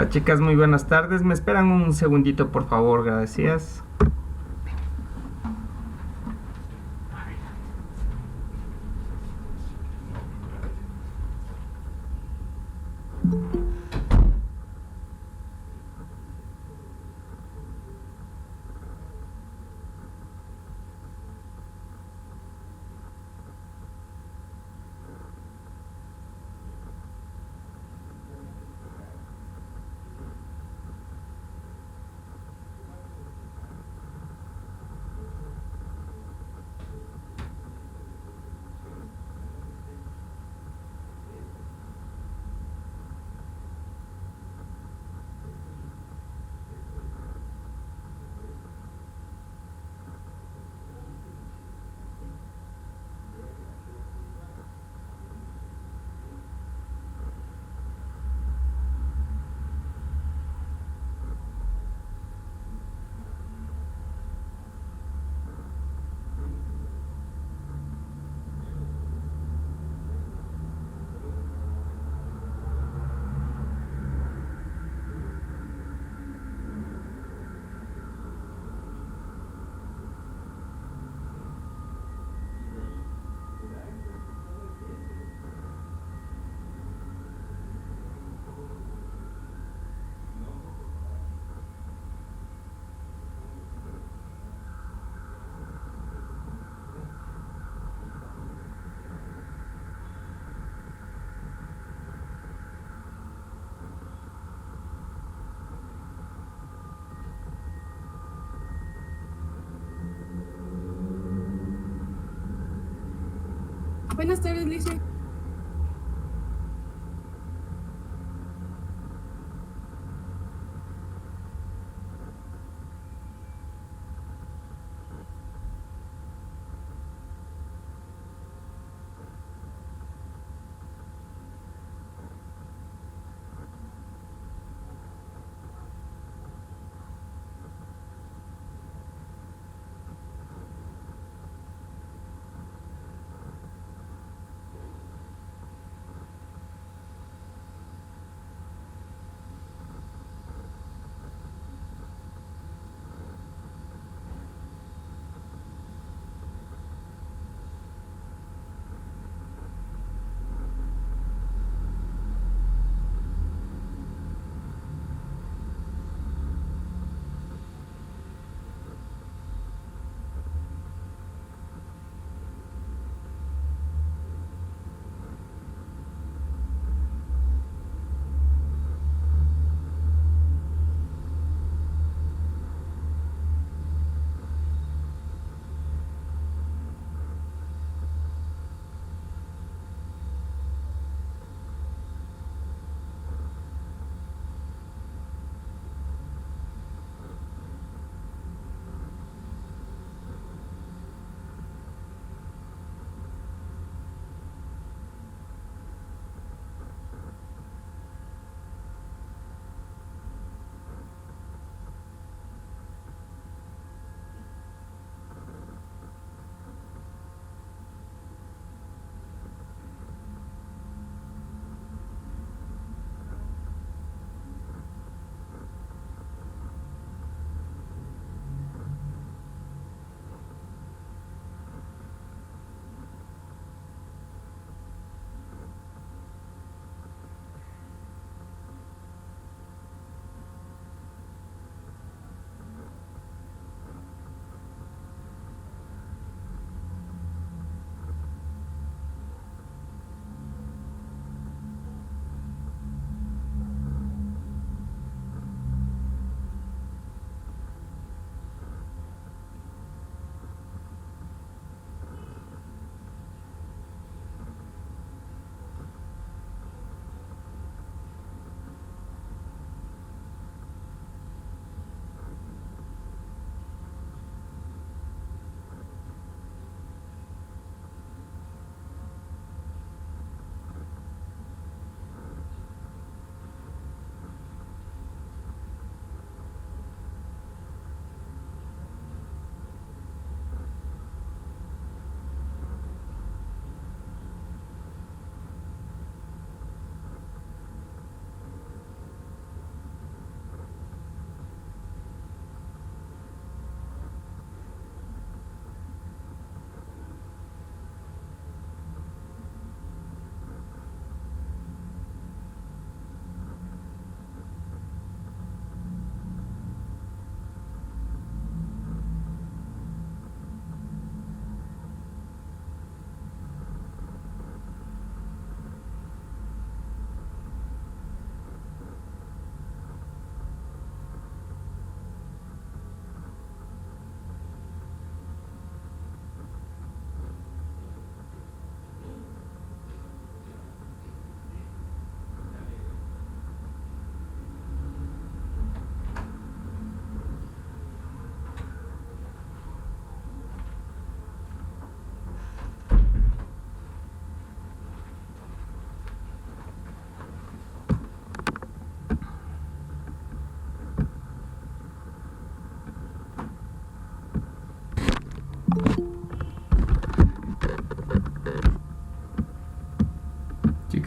Hola chicas, muy buenas tardes. Me esperan un segundito, por favor, gracias. Buenas tardes, Lice.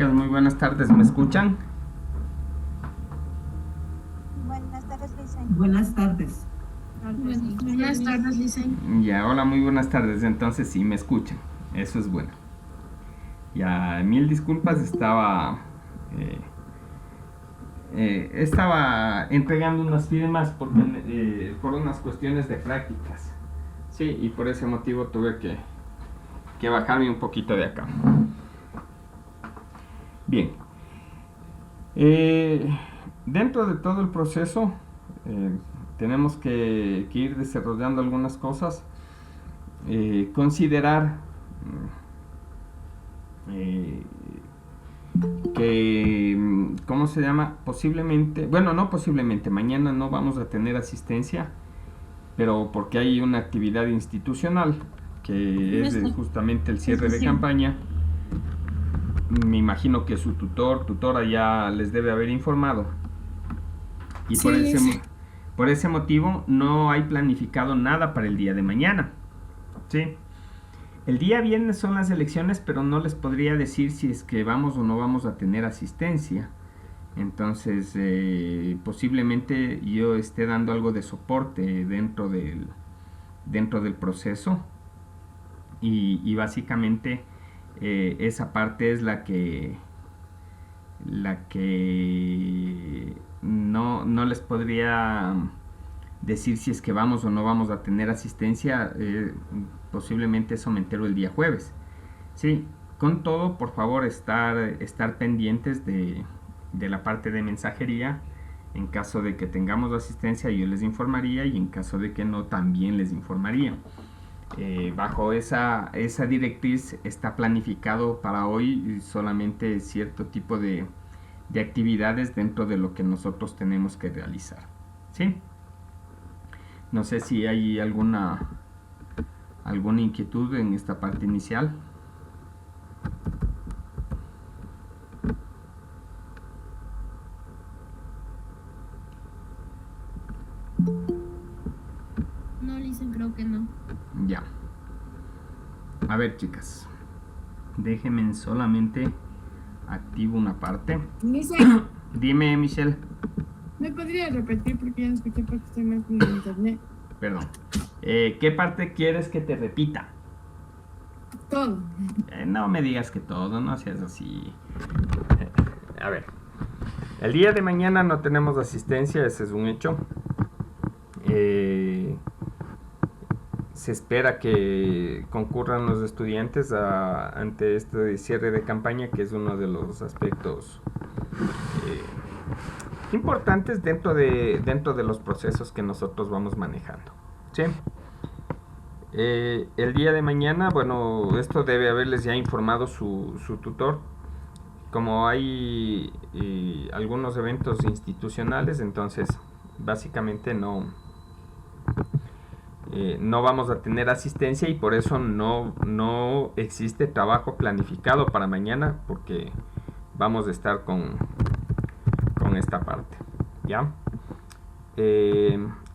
compañeros, muy buenas tardes, ¿me escuchan? Buenas tardes, Licen. Buenas tardes. Buenas tardes, Licen. Ya, hola, muy buenas tardes, entonces sí me escuchan, eso es bueno. Ya, mil disculpas, estaba entregando unas firmas por unas cuestiones de prácticas. Sí, y por ese motivo tuve que bajarme un poquito de acá. Bien. Dentro de todo el proceso tenemos que ir desarrollando algunas cosas. Considerar que, ¿cómo se llama? Posiblemente, bueno, no posiblemente, mañana no vamos a tener asistencia, pero porque hay una actividad institucional que es justamente el cierre de campaña. Me imagino que su tutora ya les debe haber informado. Y por ese motivo no hay planificado nada para el día de mañana. ¿Sí? El día viernes son las elecciones, pero no les podría decir si es que vamos o no vamos a tener asistencia. Entonces, posiblemente yo esté dando algo de soporte dentro del proceso. Y básicamente esa parte es la que no les podría decir si es que vamos o no vamos a tener asistencia. Posiblemente eso me entero el día jueves. Sí, con todo, por favor, estar pendientes de la parte de mensajería. En caso de que tengamos asistencia, yo les informaría, y en caso de que no, también les informaría. Bajo esa directriz está planificado para hoy solamente cierto tipo de actividades dentro de lo que nosotros tenemos que realizar. ¿Sí? No sé si hay alguna inquietud en esta parte inicial. No, Licen, creo que no. Ya. A ver, chicas, déjenme solamente activo una parte. Licen, Dime, Michelle. ¿me podría repetir porque ya no escuché porque estoy mal con el internet? Perdón. ¿Qué parte quieres que te repita? Todo. No me digas que todo, no seas así. A ver. El día de mañana no tenemos asistencia, ese es un hecho. Se espera que concurran los estudiantes ante este cierre de campaña, que es uno de los aspectos importantes dentro de los procesos que nosotros vamos manejando. ¿Sí? El día de mañana, bueno, esto debe haberles ya informado su tutor. Como hay algunos eventos institucionales, entonces básicamente no vamos a tener asistencia, y por eso no existe trabajo planificado para mañana, porque vamos a estar con esta parte. ¿Ya?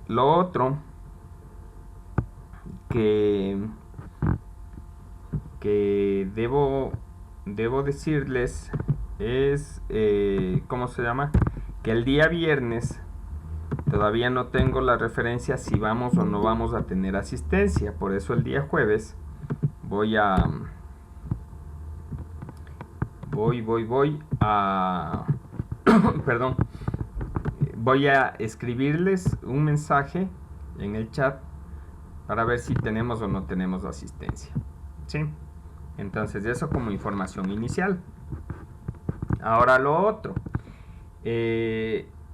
Lo otro que debo decirles es, ¿cómo se llama? Que el día viernes todavía no tengo la referencia si vamos o no vamos a tener asistencia. Por eso el día jueves voy a perdón, voy a escribirles un mensaje en el chat para ver si tenemos o no tenemos asistencia. ¿Sí? Entonces, eso como información inicial. Ahora lo otro.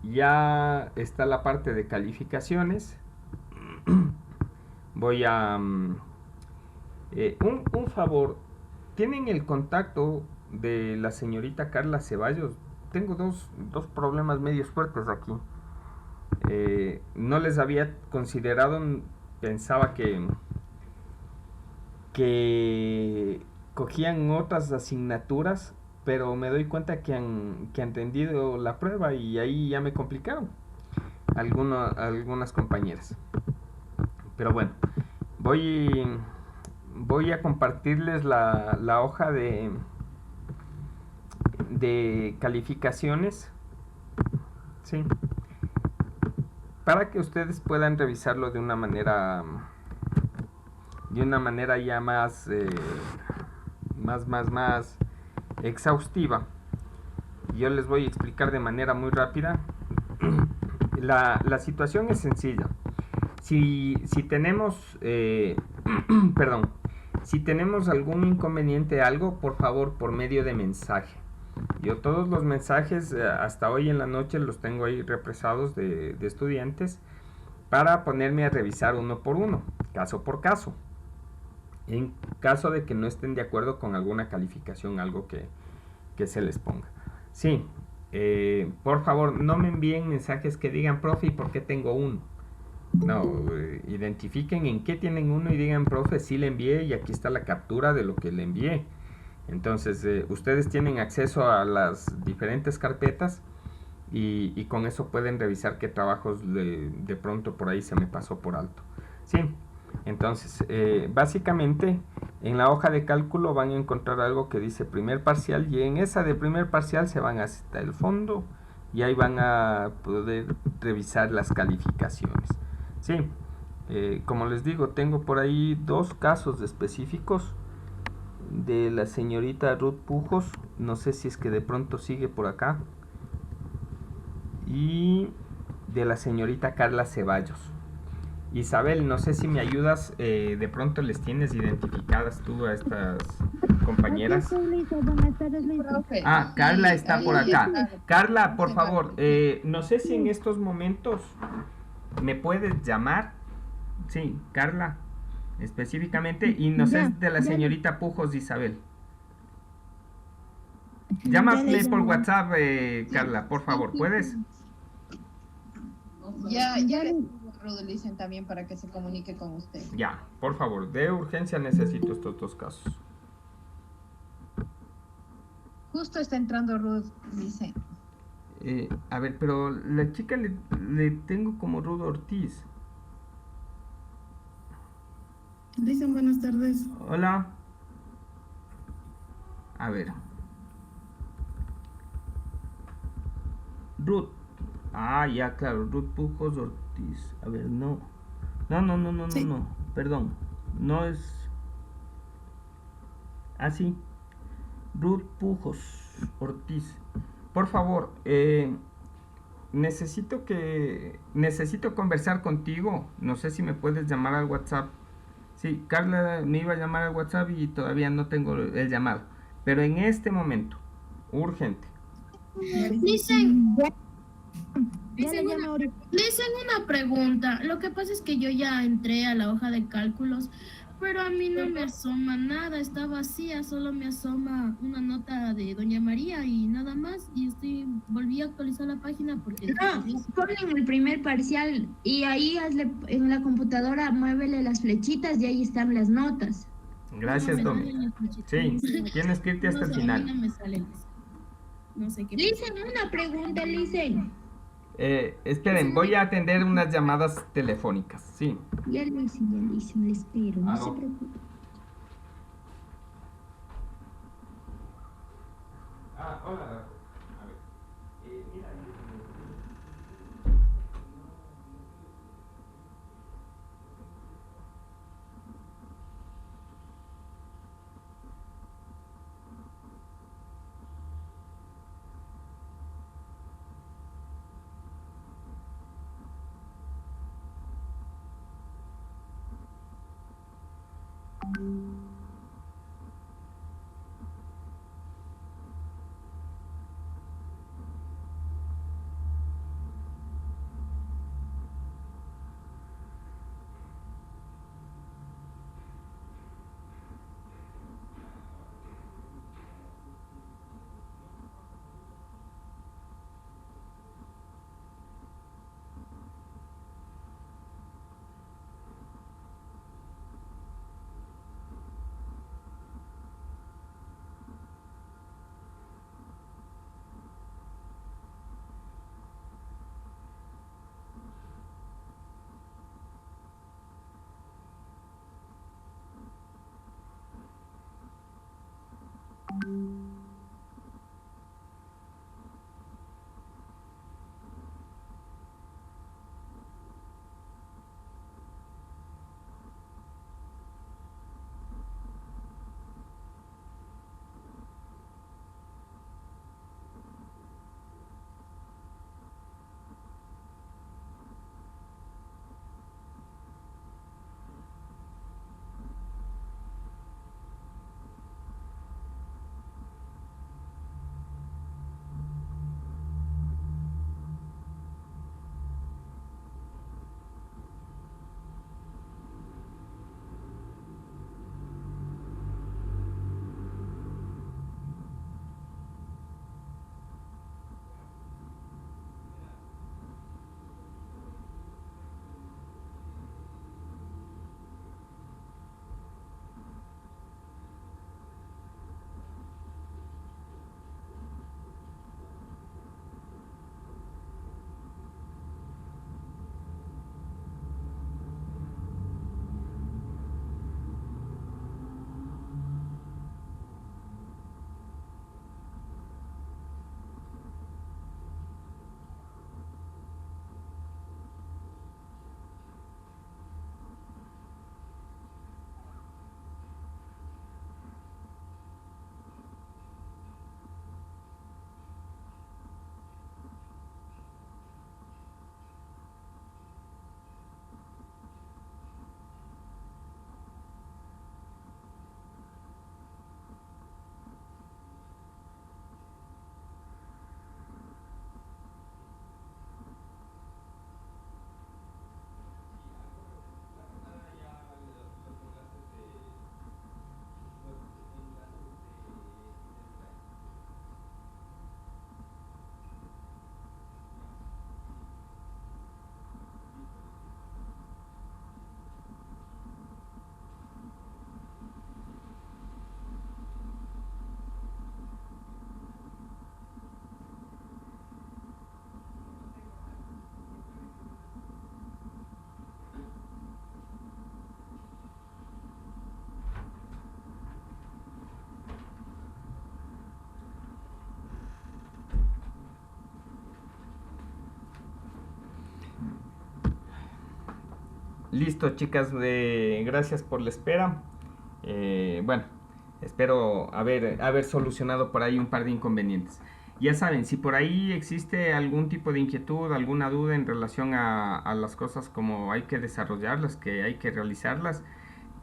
Ya está la parte de calificaciones. Voy a... un favor. ¿Tienen el contacto de la señorita Carla Ceballos? Tengo dos problemas medios fuertes aquí. No les había considerado, pensaba que cogían otras asignaturas, pero me doy cuenta que han tendido la prueba, y ahí ya me complicaron algunas compañeras. Pero bueno, voy a compartirles la hoja de de calificaciones, sí, para que ustedes puedan revisarlo de una manera ya más exhaustiva. Yo les voy a explicar de manera muy rápida. La situación es sencilla. Si tenemos perdón, si tenemos algún inconveniente, algo, por favor, por medio de mensaje. Yo todos los mensajes hasta hoy en la noche los tengo ahí represados de estudiantes para ponerme a revisar uno por uno, caso por caso. En caso de que no estén de acuerdo con alguna calificación, algo que se les ponga. Sí, por favor, no me envíen mensajes que digan, profe, ¿y por qué tengo uno? No, identifiquen en qué tienen uno y digan, profe, sí le envié y aquí está la captura de lo que le envié. Entonces, ustedes tienen acceso a las diferentes carpetas y con eso pueden revisar qué trabajos de pronto por ahí se me pasó por alto. Sí, entonces, básicamente, en la hoja de cálculo van a encontrar algo que dice primer parcial y en esa de primer parcial se van hasta el fondo y ahí van a poder revisar las calificaciones. Sí, como les digo, tengo por ahí 2 casos específicos de la señorita Ruth Pujos, no sé si es que de pronto sigue por acá, y de la señorita Carla Ceballos. Isabel, no sé si me ayudas, de pronto les tienes identificadas tú a estas compañeras. Ah, Carla está por acá. Carla, por favor, no sé si en estos momentos me puedes llamar. Sí, Carla, específicamente, y no sé de la señorita Pujos, Isabel. Llámame por WhatsApp, Carla, por favor, ¿puedes? Ya le dicen también para que se comunique con usted. Ya, por favor, de urgencia necesito estos 2 casos. Justo está entrando Ruth, dice. A ver, pero la chica le tengo como Ruth Ortiz. Dicen buenas tardes. Hola. A ver. Ruth. Ah, ya, claro, Ruth Pujos Ortiz. A ver, no. Sí. No. Perdón. No es. Ah, sí. Ruth Pujos Ortiz. Por favor, necesito conversar contigo. No sé si me puedes llamar al WhatsApp. Sí, Carla me iba a llamar al WhatsApp y todavía no tengo el llamado. Pero en este momento, urgente. Dicen, Ya le llamo ahora. dicen una pregunta. Lo que pasa es que yo ya entré a la hoja de cálculos, pero a mí no me asoma nada, está vacía, solo me asoma una nota de Doña María y nada más. Y volví a actualizar la página porque... No, ponen el primer parcial y ahí en la computadora, muévele las flechitas y ahí están las notas. Gracias, No me Tommy. salen las flechitas. Sí, tienes que irte hasta el No sé, a final. mí no me salen eso. No sé qué. Listen, una pregunta, Listen. Esperen, voy a atender unas llamadas telefónicas. Sí. Ya le espero, no se Aló. preocupe. Ah, hola. A ver. Mira. listo, chicas, gracias por la espera. Bueno, espero haber solucionado por ahí un par de inconvenientes. Ya saben, si por ahí existe algún tipo de inquietud, alguna duda en relación a las cosas como hay que desarrollarlas, que hay que realizarlas,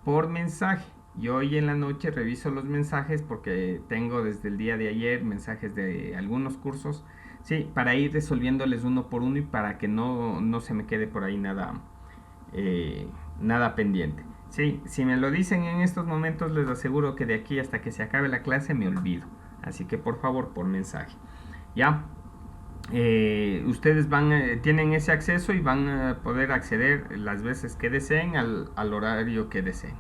por mensaje. Yo hoy en la noche reviso los mensajes porque tengo desde el día de ayer mensajes de algunos cursos, sí, para ir resolviéndoles uno por uno y para que no se me quede por ahí nada pendiente. Sí, si me lo dicen en estos momentos, les aseguro que de aquí hasta que se acabe la clase me olvido. Así que por favor, por mensaje. ¿Ya? Ustedes tienen ese acceso y van a poder acceder las veces que deseen al horario que deseen.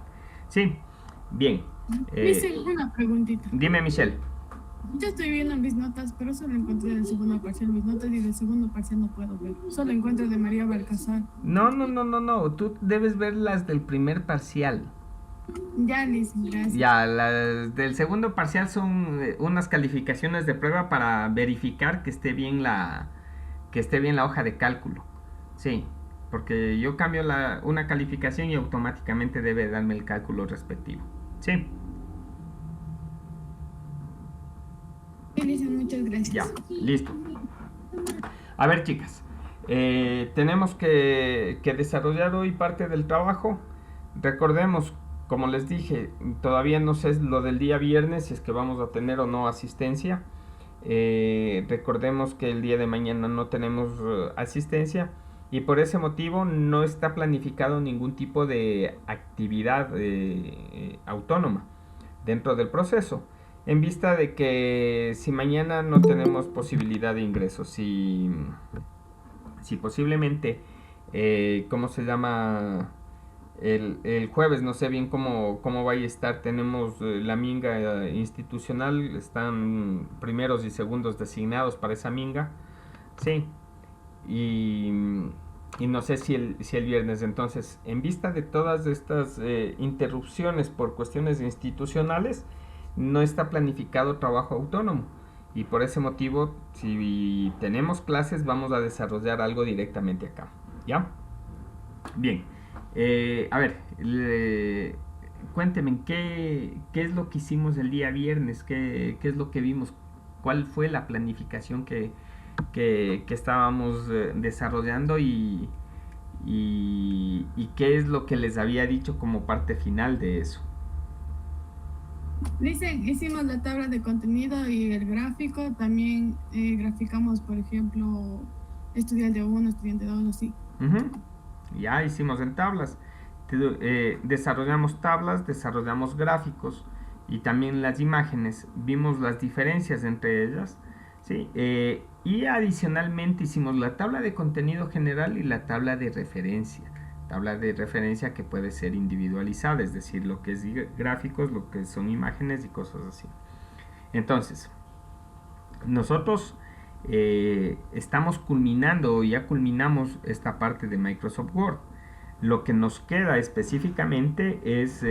Sí, bien. Hice una preguntita. Dime, Michelle. Yo estoy viendo mis notas, pero solo encontré del segundo parcial mis notas y del segundo parcial no puedo ver. Solo encuentro de María Balcazar. No. Tú debes ver las del primer parcial. Ya, Liz, gracias. Ya, las del segundo parcial son unas calificaciones de prueba para verificar que esté bien la hoja de cálculo. Sí, porque yo cambio una calificación y automáticamente debe darme el cálculo respectivo. Sí. Liz, muchas gracias. Ya, listo. A ver, chicas, tenemos que desarrollar hoy parte del trabajo. Recordemos, como les dije, todavía no sé lo del día viernes, si es que vamos a tener o no asistencia. Recordemos que el día de mañana no tenemos asistencia y por ese motivo no está planificado ningún tipo de actividad autónoma dentro del proceso. En vista de que si mañana no tenemos posibilidad de ingresos, si posiblemente, ¿cómo se llama? El jueves, no sé bien cómo vaya a estar, tenemos la minga institucional, están primeros y segundos designados para esa minga, sí, y no sé si el viernes. Entonces, en vista de todas estas interrupciones por cuestiones institucionales, no está planificado trabajo autónomo y por ese motivo, si tenemos clases, vamos a desarrollar algo directamente acá, ¿ya? Bien. A ver, cuéntenme, ¿qué es lo que hicimos el día viernes? ¿Qué es lo que vimos? ¿Cuál fue la planificación que estábamos desarrollando y qué es lo que les había dicho como parte final de eso? Dicen, hicimos la tabla de contenido y el gráfico. También graficamos, por ejemplo, estudiante 1, estudiante 2, así. Ya hicimos en tablas. Desarrollamos tablas, desarrollamos gráficos y también las imágenes. Vimos las diferencias entre ellas, ¿sí? Y adicionalmente hicimos la tabla de contenido general y la tabla de referencia. Tabla de referencia que puede ser individualizada, es decir, lo que es gráficos, lo que son imágenes y cosas así. Entonces, nosotros estamos culminando, ya culminamos esta parte de Microsoft Word. Lo que nos queda específicamente es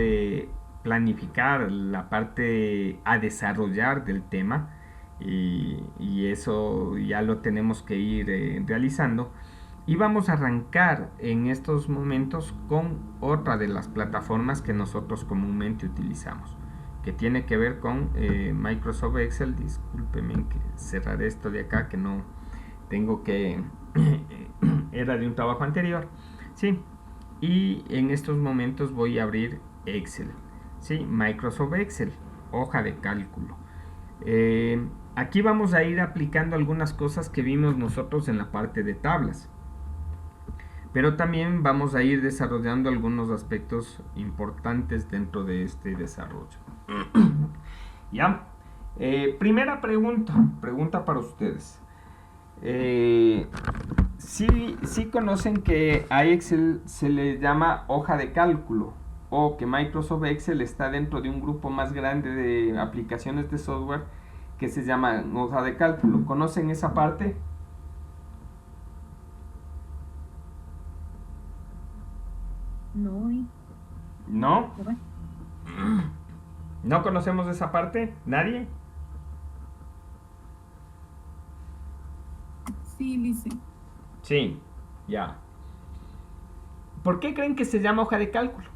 planificar la parte a desarrollar del tema y eso ya lo tenemos que ir realizando. Y vamos a arrancar en estos momentos con otra de las plataformas que nosotros comúnmente utilizamos, que tiene que ver con Microsoft Excel. Discúlpenme que cerraré esto de acá, que no tengo que era de un trabajo anterior, sí. Y en estos momentos voy a abrir Excel, sí, Microsoft Excel, hoja de cálculo. Aquí vamos a ir aplicando algunas cosas que vimos nosotros en la parte de tablas, pero también vamos a ir desarrollando algunos aspectos importantes dentro de este desarrollo. ¿Ya? Primera pregunta para ustedes. Sí conocen que a Excel se le llama hoja de cálculo, o que Microsoft Excel está dentro de un grupo más grande de aplicaciones de software que se llama hoja de cálculo. ¿Conocen esa parte? No. ¿No? ¿No conocemos esa parte? ¿Nadie? Sí, dice. Sí, ya. ¿Por qué creen que se llama hoja de cálculo?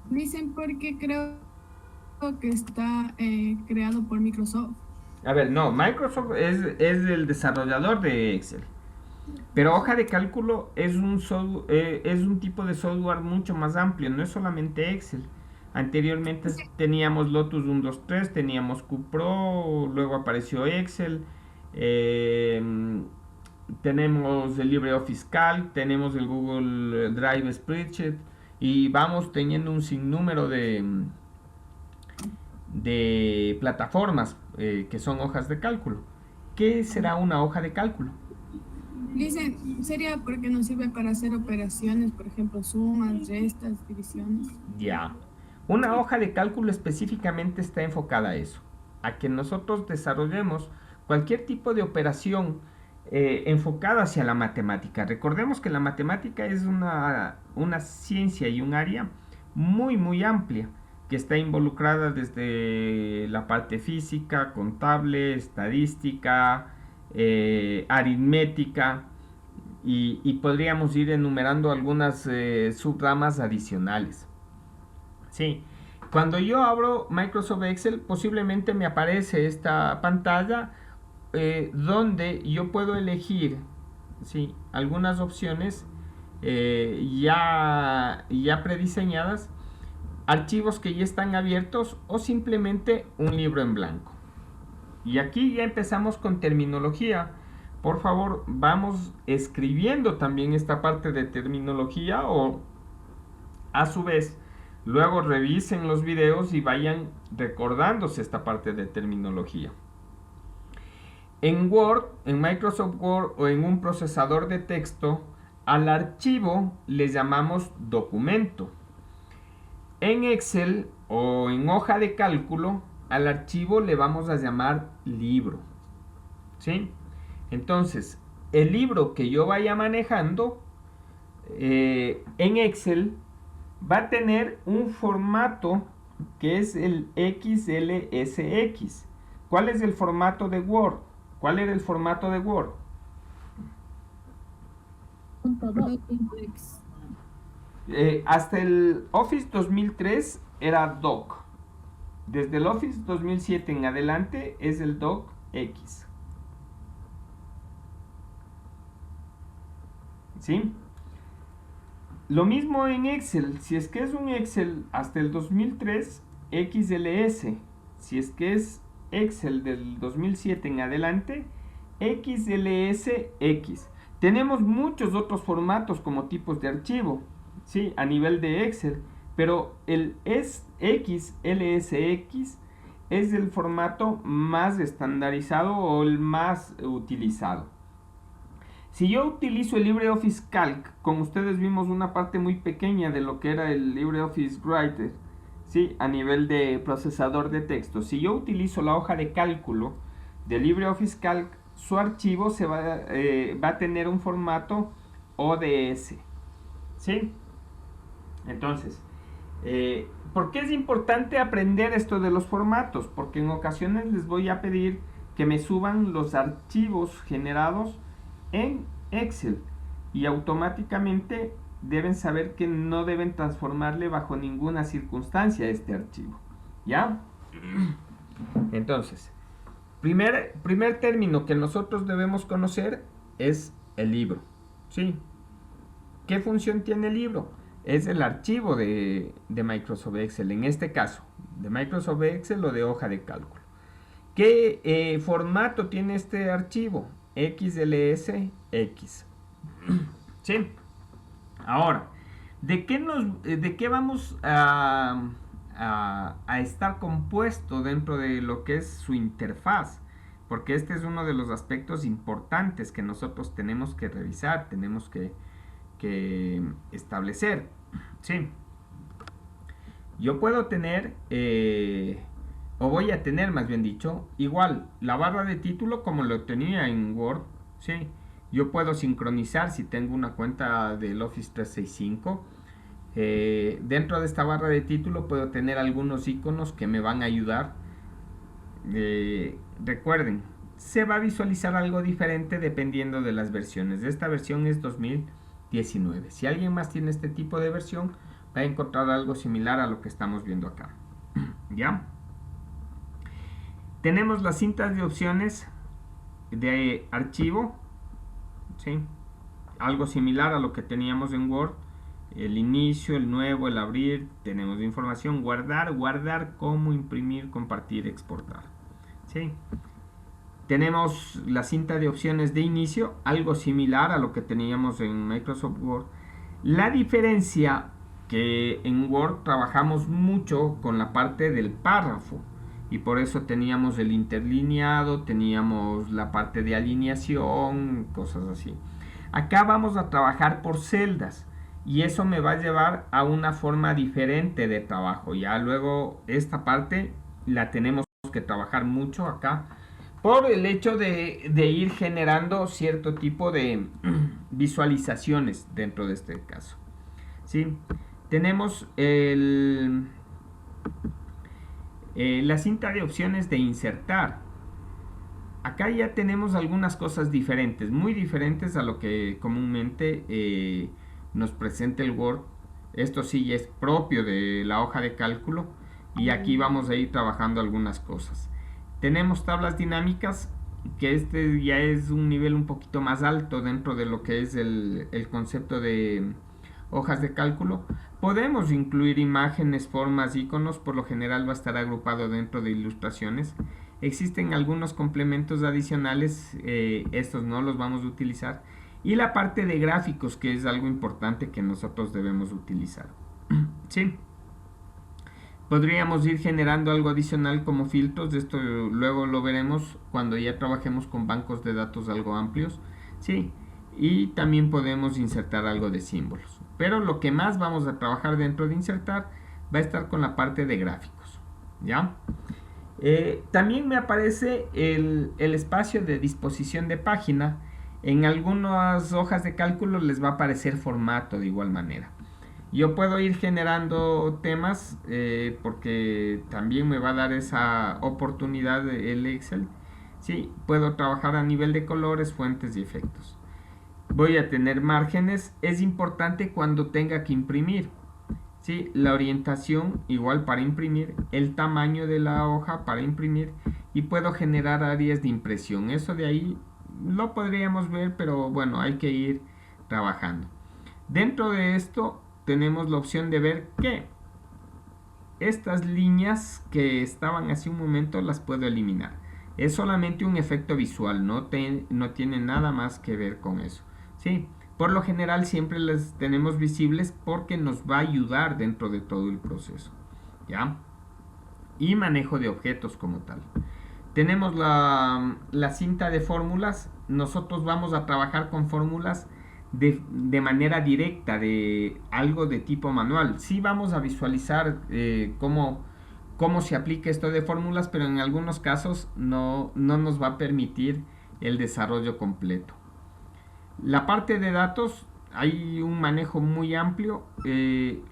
Dicen porque creo que está creado por Microsoft. A ver, no, Microsoft es el desarrollador de Excel. Pero hoja de cálculo es es un tipo de software mucho más amplio, no es solamente Excel. Anteriormente teníamos Lotus 1, 2, 3, teníamos QPro, luego apareció Excel, tenemos el LibreOffice Calc, tenemos el Google Drive Spreadsheet y vamos teniendo un sinnúmero de plataformas que son hojas de cálculo. ¿Qué será una hoja de cálculo? Dicen, sería porque nos sirve para hacer operaciones, por ejemplo, sumas, restas, divisiones. Ya. Una hoja de cálculo específicamente está enfocada a eso, a que nosotros desarrollemos cualquier tipo de operación enfocada hacia la matemática. Recordemos que la matemática es una ciencia y un área muy, muy amplia, que está involucrada desde la parte física, contable, estadística, aritmética, y podríamos ir enumerando algunas subramas adicionales. Sí, cuando yo abro Microsoft Excel, posiblemente me aparece esta pantalla donde yo puedo elegir, ¿sí?, algunas opciones ya prediseñadas, archivos que ya están abiertos o simplemente un libro en blanco. Y aquí ya empezamos con terminología. Por favor, vamos escribiendo también esta parte de terminología, o a su vez luego revisen los videos y vayan recordándose esta parte de terminología. En Word, en Microsoft Word o en un procesador de texto, al archivo le llamamos documento. En Excel o en hoja de cálculo, al archivo le vamos a llamar libro. ¿Sí? Entonces, el libro que yo vaya manejando en Excel va a tener un formato que es el XLSX. ¿Cuál es el formato de Word? ¿Cuál era el formato de Word? Hasta el Office 2003 era Doc. Desde el Office 2007 en adelante es el DocX. ¿Sí? Lo mismo en Excel. Si es que es un Excel hasta el 2003, XLS. Si es que es Excel del 2007 en adelante, XLSX. Tenemos muchos otros formatos como tipos de archivo, ¿sí?, a nivel de Excel, pero el XLSX es el formato más estandarizado o el más utilizado. Si yo utilizo el LibreOffice Calc, como ustedes vimos una parte muy pequeña de lo que era el LibreOffice Writer, ¿sí?, a nivel de procesador de texto. Si yo utilizo la hoja de cálculo de LibreOffice Calc, su archivo va a tener un formato ODS. ¿Sí? Entonces, ¿por qué es importante aprender esto de los formatos? Porque en ocasiones les voy a pedir que me suban los archivos generados en Excel y automáticamente deben saber que no deben transformarle bajo ninguna circunstancia este archivo. ¿Ya? Entonces, primer término que nosotros debemos conocer es el libro. ¿Sí? ¿Qué función tiene el libro? Es el archivo de Microsoft Excel, en este caso, de Microsoft Excel o de hoja de cálculo. ¿Qué formato tiene este archivo? XLSX. ¿Sí? Ahora, ¿de qué vamos a estar compuesto dentro de lo que es su interfaz? Porque este es uno de los aspectos importantes que nosotros tenemos que revisar, tenemos que establecer. ¿Sí? Yo puedo tener, o voy a tener más bien dicho, igual la barra de título como lo tenía en Word. ¿Sí? Yo puedo sincronizar si tengo una cuenta del Office 365. Dentro de esta barra de título puedo tener algunos iconos que me van a ayudar. Recuerden, se va a visualizar algo diferente dependiendo de las versiones. Esta versión es 2017. 19. Si alguien más tiene este tipo de versión, va a encontrar algo similar a lo que estamos viendo acá. ¿Ya? Tenemos las cintas de opciones de archivo, ¿sí? Algo similar a lo que teníamos en Word. El inicio, el nuevo, el abrir, tenemos información, guardar como imprimir, compartir, exportar, ¿sí? Tenemos la cinta de opciones de inicio, algo similar a lo que teníamos en Microsoft Word. La diferencia que en Word trabajamos mucho con la parte del párrafo y por eso teníamos el interlineado, teníamos la parte de alineación, cosas así. Acá vamos a trabajar por celdas. Y eso me va a llevar a una forma diferente de trabajo. Ya luego esta parte la tenemos que trabajar mucho acá por el hecho de ir generando cierto tipo de visualizaciones dentro de este caso. ¿Sí? Tenemos la cinta de opciones de insertar. Acá ya tenemos algunas cosas diferentes, muy diferentes a lo que comúnmente nos presenta el Word. Esto sí ya es propio de la hoja de cálculo y aquí vamos a ir trabajando algunas cosas. Tenemos tablas dinámicas, que este ya es un nivel un poquito más alto dentro de lo que es el concepto de hojas de cálculo. Podemos incluir imágenes, formas, iconos, por lo general va a estar agrupado dentro de ilustraciones. Existen algunos complementos adicionales, estos no los vamos a utilizar. Y la parte de gráficos, que es algo importante que nosotros debemos utilizar. ¿Sí? Podríamos ir generando algo adicional como filtros. Esto luego lo veremos cuando ya trabajemos con bancos de datos algo amplios. ¿Sí? Y también podemos insertar algo de símbolos. Pero lo que más vamos a trabajar dentro de insertar va a estar con la parte de gráficos. ¿Ya? También me aparece el espacio de disposición de página. En algunas hojas de cálculo les va a aparecer formato de igual manera. Yo puedo ir generando temas porque también me va a dar esa oportunidad el Excel. Sí, puedo trabajar a nivel de colores, fuentes y efectos. Voy a tener márgenes. Es importante cuando tenga que imprimir. Sí, la orientación igual para imprimir, el tamaño de la hoja para imprimir y puedo generar áreas de impresión. Eso de ahí lo podríamos ver, pero bueno, hay que ir trabajando. Dentro de esto tenemos la opción de ver que estas líneas que estaban hace un momento las puedo eliminar. Es solamente un efecto visual, no tiene nada más que ver con eso. ¿Sí? Por lo general siempre las tenemos visibles porque nos va a ayudar dentro de todo el proceso. ¿Ya? Y manejo de objetos como tal. Tenemos la cinta de fórmulas. Nosotros vamos a trabajar con fórmulas de manera directa, de algo de tipo manual. Sí vamos a visualizar cómo se aplica esto de fórmulas, pero en algunos casos no nos va a permitir el desarrollo completo. La parte de datos, hay un manejo muy amplio.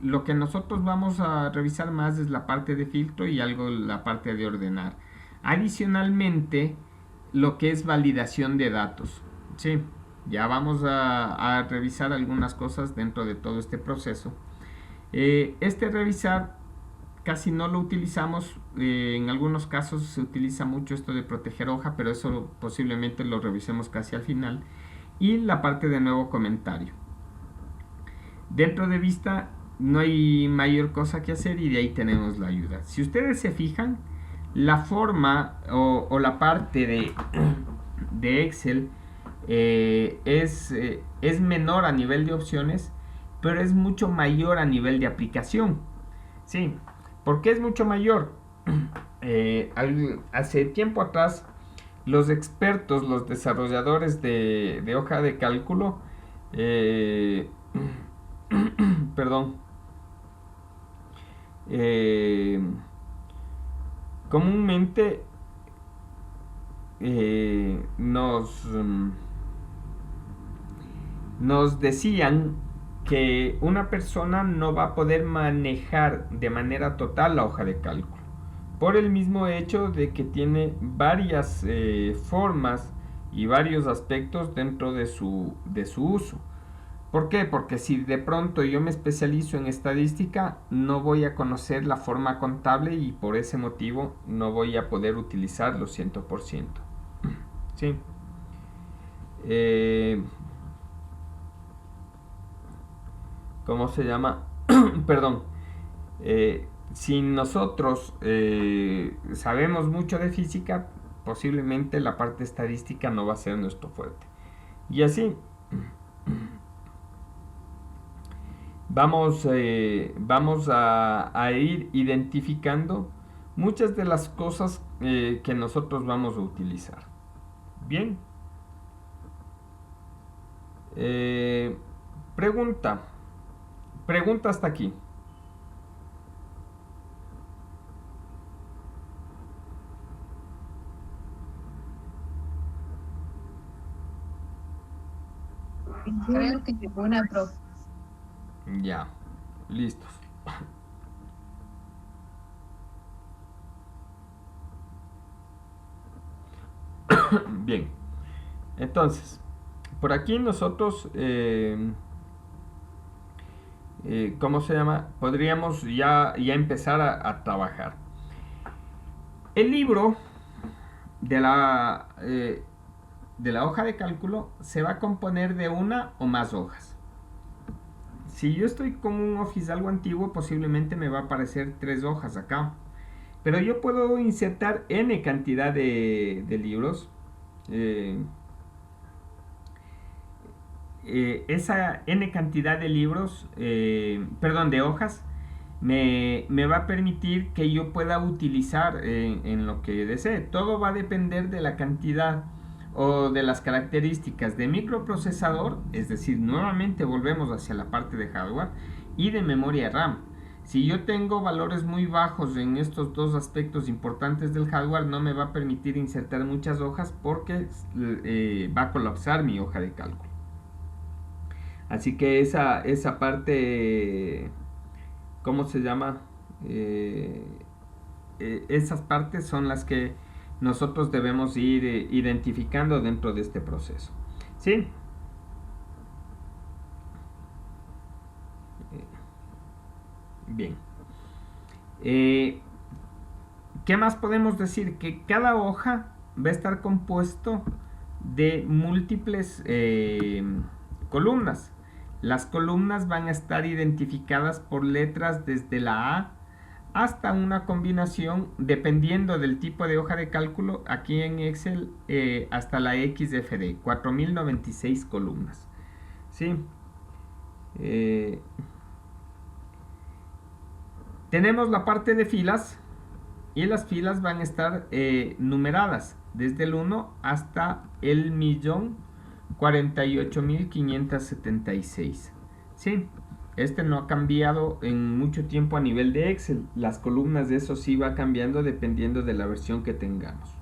Lo que nosotros vamos a revisar más es la parte de filtro y algo la parte de ordenar. Adicionalmente, lo que es validación de datos. Sí, ya vamos a revisar algunas cosas dentro de todo este proceso. Revisar casi no lo utilizamos. En algunos casos se utiliza mucho esto de proteger hoja, pero eso posiblemente lo revisemos casi al final. Y la parte de nuevo comentario. Dentro de vista no hay mayor cosa que hacer y de ahí tenemos la ayuda. Si ustedes se fijan, la forma o la parte de Excel es menor a nivel de opciones, pero es mucho mayor a nivel de aplicación. Sí, ¿por qué es mucho mayor? Hace tiempo atrás, los expertos, los desarrolladores de hoja de cálculo, perdón, comúnmente nos decían que una persona no va a poder manejar de manera total la hoja de cálculo por el mismo hecho de que tiene varias formas y varios aspectos dentro de su uso. ¿Por qué? Porque si de pronto yo me especializo en estadística, no voy a conocer la forma contable y por ese motivo no voy a poder utilizarlo 100%. ¿Sí? ¿Cómo se llama? Perdón. Si nosotros sabemos mucho de física, posiblemente la parte estadística no va a ser nuestro fuerte. Y así vamos a ir identificando muchas de las cosas que nosotros vamos a utilizar. Bien. Pregunta. Pregunta hasta aquí. Creo que llegó una profe. Ya, listos. Bien, entonces, por aquí nosotros, ¿cómo se llama? Podríamos ya empezar a trabajar. El libro de la hoja de cálculo se va a componer de una o más hojas. Si yo estoy con un Office algo antiguo, posiblemente me va a aparecer 3 hojas acá. Pero yo puedo insertar n cantidad de libros. Esa n cantidad de libros, de hojas, me va a permitir que yo pueda utilizar en lo que desee. Todo va a depender de la cantidad o de las características de microprocesador, es decir, nuevamente volvemos hacia la parte de hardware, y de memoria RAM. Si yo tengo valores muy bajos en estos dos aspectos importantes del hardware, no me va a permitir insertar muchas hojas porque va a colapsar mi hoja de cálculo. Así que esa parte, ¿cómo se llama? Esas partes son las que nosotros debemos ir identificando dentro de este proceso. ¿Sí? Bien. ¿Qué más podemos decir? Que cada hoja va a estar compuesto de múltiples columnas. Las columnas van a estar identificadas por letras desde la A hasta una combinación, dependiendo del tipo de hoja de cálculo, aquí en Excel, hasta la XFD, 4096 columnas. ¿Sí? Tenemos la parte de filas, y las filas van a estar numeradas desde el 1 hasta el 1.048.576. ¿Sí? Este no ha cambiado en mucho tiempo a nivel de Excel. Las columnas de eso sí va cambiando dependiendo de la versión que tengamos.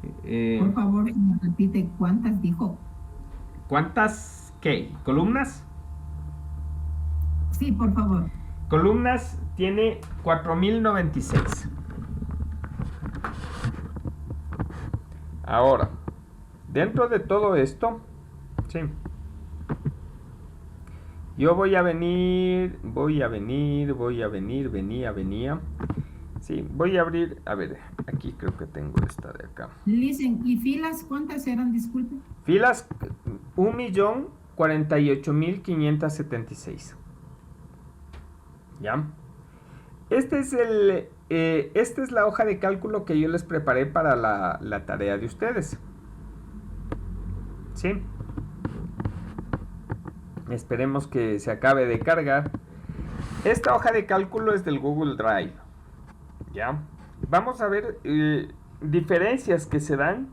Por favor, me repite cuántas dijo. ¿Cuántas qué? ¿Columnas? Sí, por favor. Columnas tiene 4096. Ahora, dentro de todo esto, sí, yo venía. Sí, voy a abrir, a ver, aquí creo que tengo esta de acá. Listen, ¿y filas cuántas eran? Disculpe. Filas 1.048.576. ¿Ya? Esta es la hoja de cálculo que yo les preparé para la tarea de ustedes. ¿Sí? Esperemos que se acabe de cargar. Esta hoja de cálculo es del Google Drive. ¿Ya? Vamos a ver diferencias que se dan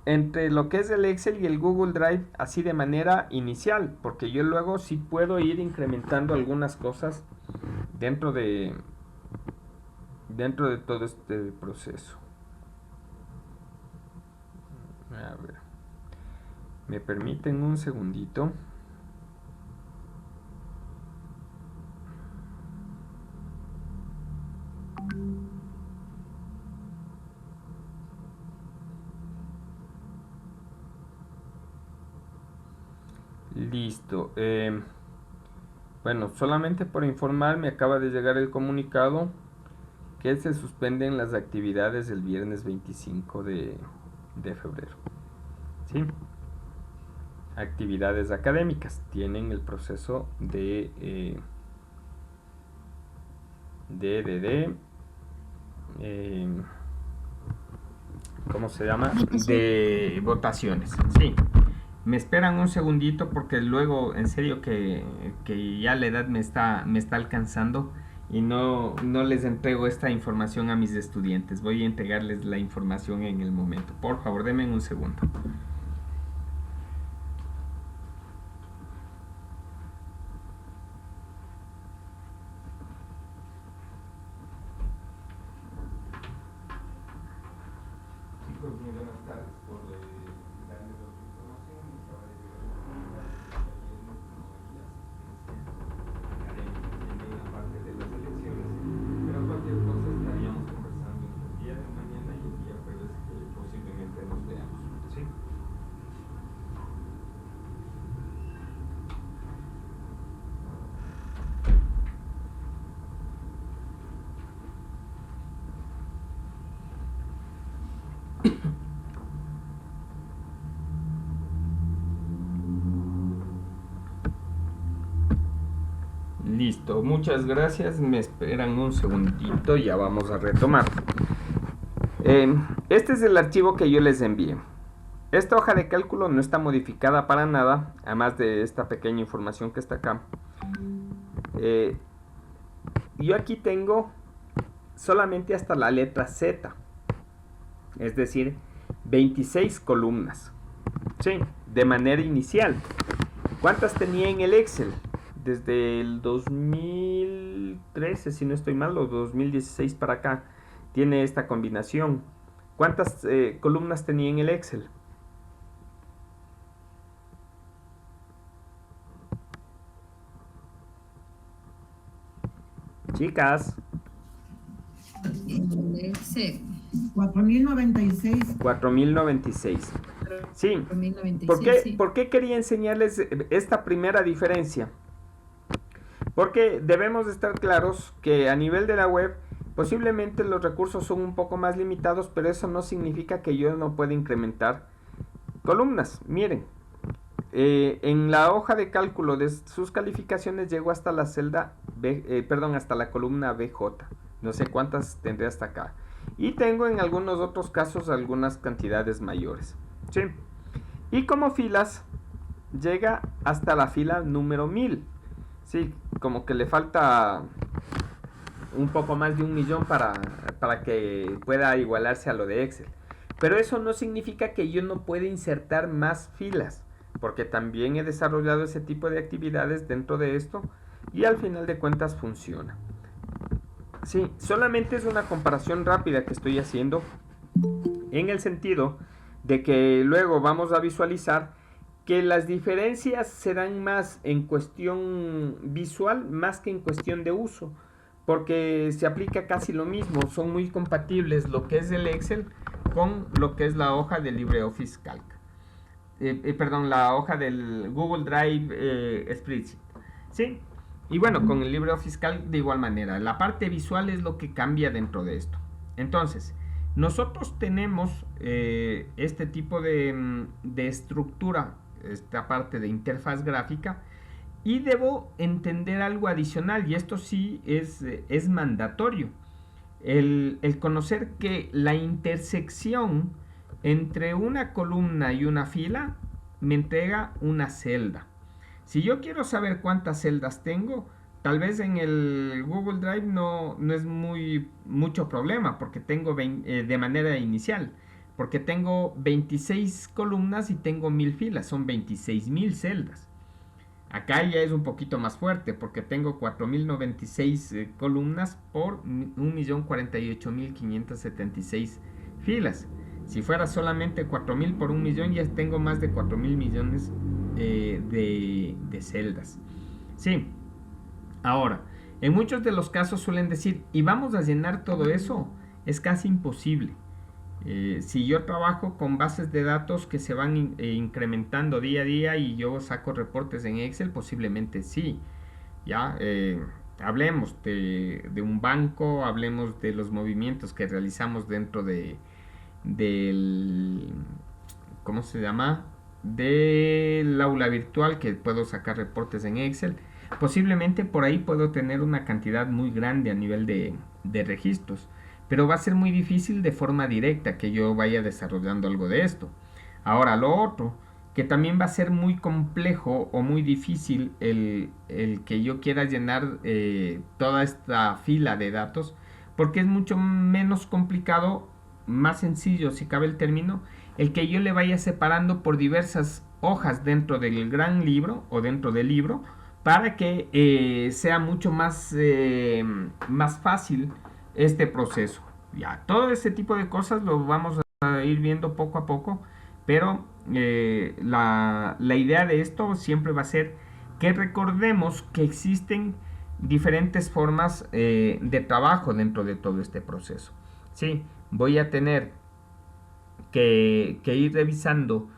entre lo que es el Excel y el Google Drive, así de manera inicial, porque yo luego sí puedo ir incrementando algunas cosas dentro de todo este proceso. A ver, me permiten un segundito. Listo. Bueno, solamente por informar, me acaba de llegar el comunicado que se suspenden las actividades el viernes 25 de febrero. ¿Sí? Actividades académicas tienen el proceso de ¿cómo se llama? De votaciones. Sí. Me esperan un segundito porque luego, en serio, que ya la edad me está alcanzando y no les entrego esta información a mis estudiantes. Voy a entregarles la información en el momento. Por favor, denme un segundo. Chicos, muy buenas tardes por darles la información. Acaba de llegar el comunicado que ayer no hay asistencia académica en la parte de las elecciones, pero cualquier cosa estaríamos conversando el día de mañana y el día jueves que posiblemente nos veamos. ¿Sí? Listo, muchas gracias. Me esperan un segundito, ya vamos a retomar. Este es el archivo que yo les envié. Esta hoja de cálculo no está modificada para nada, además de esta pequeña información que está acá. Yo aquí tengo solamente hasta la letra Z, es decir, 26 columnas, ¿sí? De manera inicial. ¿Cuántas tenía en el Excel? Desde el 2013, si no estoy mal, o 2016 para acá, tiene esta combinación. ¿Cuántas columnas tenía en el Excel? Chicas. Excel. 4096. 4096. Sí. 4096, ¿Por qué quería enseñarles esta primera diferencia? Porque debemos de estar claros que a nivel de la web posiblemente los recursos son un poco más limitados, pero eso no significa que yo no pueda incrementar columnas. Miren, en la hoja de cálculo de sus calificaciones llego hasta la celda hasta la columna BJ. No sé cuántas tendré hasta acá. Y tengo en algunos otros casos algunas cantidades mayores. ¿Sí? Y como filas, llega hasta la fila número 1000. Sí, como que le falta un poco más de 1.000.000 para que pueda igualarse a lo de Excel. Pero eso no significa que yo no pueda insertar más filas, porque también he desarrollado ese tipo de actividades dentro de esto y al final de cuentas funciona. Sí, solamente es una comparación rápida que estoy haciendo en el sentido de que luego vamos a visualizar que las diferencias se dan más en cuestión visual más que en cuestión de uso, porque se aplica casi lo mismo, son muy compatibles lo que es el Excel con lo que es la hoja de LibreOffice Calc. La hoja del Google Drive Spreadsheet. ¿Sí? Y bueno, con el LibreOffice Calc de igual manera. La parte visual es lo que cambia dentro de esto. Entonces, nosotros tenemos este tipo de estructura, esta parte de interfaz gráfica, y debo entender algo adicional, y esto sí es mandatorio. El conocer que la intersección entre una columna y una fila me entrega una celda. Si yo quiero saber cuántas celdas tengo, tal vez en el Google Drive no es mucho problema, porque tengo de manera inicial, porque tengo 26 columnas y tengo 1000 filas, son 26.000 celdas. Acá ya es un poquito más fuerte, porque tengo 4096 columnas por 1.048.576 filas. Si fuera solamente 4000 por 1.000.000, ya tengo más de 4.000.000.000 de celdas. Sí. Ahora, en muchos de los casos suelen decir, ¿y vamos a llenar todo eso? Es casi imposible. Si yo trabajo con bases de datos que se van incrementando día a día y yo saco reportes en Excel, posiblemente sí. Ya, hablemos de un banco, hablemos de los movimientos que realizamos dentro del, ¿cómo se llama? Del aula virtual, que puedo sacar reportes en Excel. Posiblemente por ahí puedo tener una cantidad muy grande a nivel de registros, pero va a ser muy difícil de forma directa que yo vaya desarrollando algo de esto. Ahora, lo otro, que también va a ser muy complejo o muy difícil el que yo quiera llenar toda esta fila de datos, porque es mucho menos complicado, más sencillo si cabe el término, el que yo le vaya separando por diversas hojas dentro del gran libro o dentro del libro, para que sea mucho más fácil este proceso. Ya, todo ese tipo de cosas lo vamos a ir viendo poco a poco, pero la idea de esto siempre va a ser que recordemos que existen diferentes formas de trabajo dentro de todo este proceso. Sí, voy a tener que ir revisando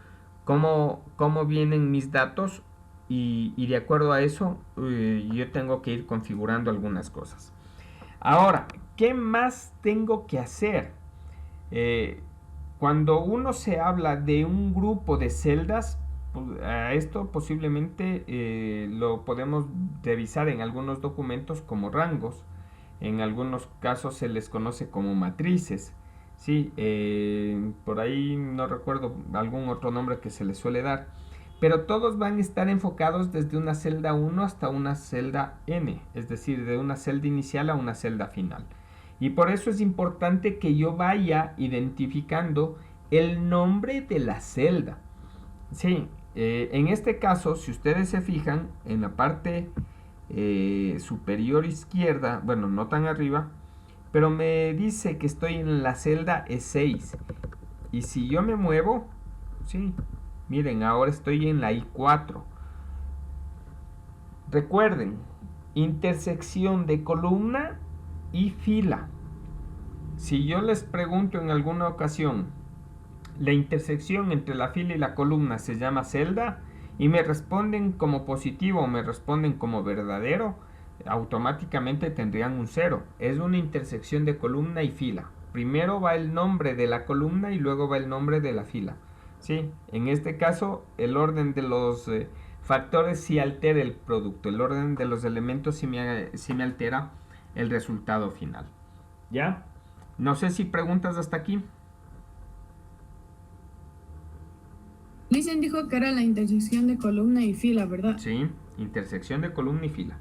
cómo vienen mis datos y de acuerdo a eso yo tengo que ir configurando algunas cosas. Ahora, ¿qué más tengo que hacer? Cuando uno se habla de un grupo de celdas, a esto posiblemente lo podemos revisar en algunos documentos como rangos. En algunos casos se les conoce como matrices. Sí, por ahí no recuerdo algún otro nombre que se les suele dar. Pero todos van a estar enfocados desde una celda 1 hasta una celda n, es decir, de una celda inicial a una celda final. Y por eso es importante que yo vaya identificando el nombre de la celda. Sí, en este caso, si ustedes se fijan, en la parte superior izquierda, bueno, no tan arriba, pero me dice que estoy en la celda E6. Y si yo me muevo, sí, miren, ahora estoy en la I4. Recuerden, intersección de columna y fila. Si yo les pregunto en alguna ocasión, la intersección entre la fila y la columna se llama celda, y me responden como positivo o me responden como verdadero, automáticamente tendrían un 0. Es una intersección de columna y fila. Primero va el nombre de la columna y luego va el nombre de la fila. ¿Sí? En este caso, el orden de los factores sí altera el producto. El orden de los elementos sí me altera el resultado final. ¿Ya? No sé si preguntas hasta aquí. Listen dijo que era la intersección de columna y fila, ¿verdad? Sí, intersección de columna y fila.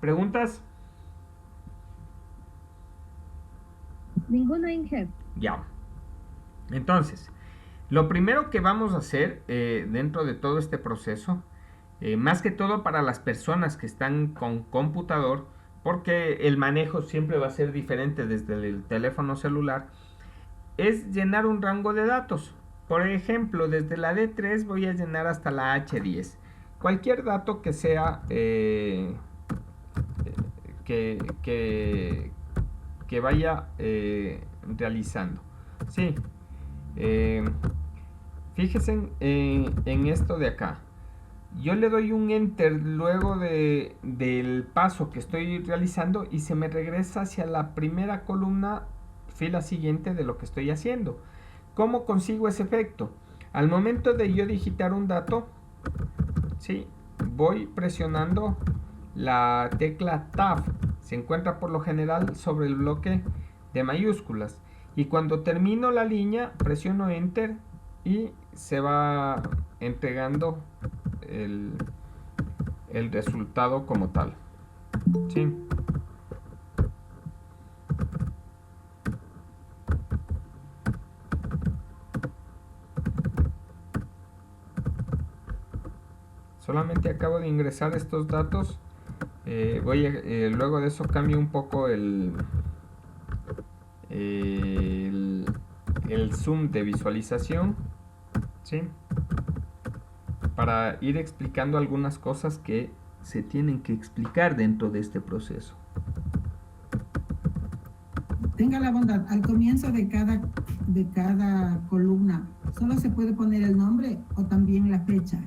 ¿Preguntas? Ninguna, Inge. Ya. Entonces, lo primero que vamos a hacer dentro de todo este proceso, más que todo para las personas que están con computador, porque el manejo siempre va a ser diferente desde el teléfono celular, es llenar un rango de datos. Por ejemplo, desde la D3 voy a llenar hasta la H10. Cualquier dato que sea que vaya realizando. Sí. Fíjense en esto de acá. Yo le doy un enter luego del paso que estoy realizando y se me regresa hacia la primera columna, fila siguiente de lo que estoy haciendo. ¿Cómo consigo ese efecto? Al momento de yo digitar un dato, ¿sí? Voy presionando la tecla Tab. Se encuentra por lo general sobre el bloque de mayúsculas. Y cuando termino la línea, presiono Enter y se va entregando el resultado como tal. ¿Sí? Solamente acabo de ingresar estos datos. Luego de eso cambio un poco el zoom de visualización, ¿sí? Para ir explicando algunas cosas que se tienen que explicar dentro de este proceso. tenga la bondad, al comienzo de cada columna, ¿solo se puede poner el nombre o también la fecha?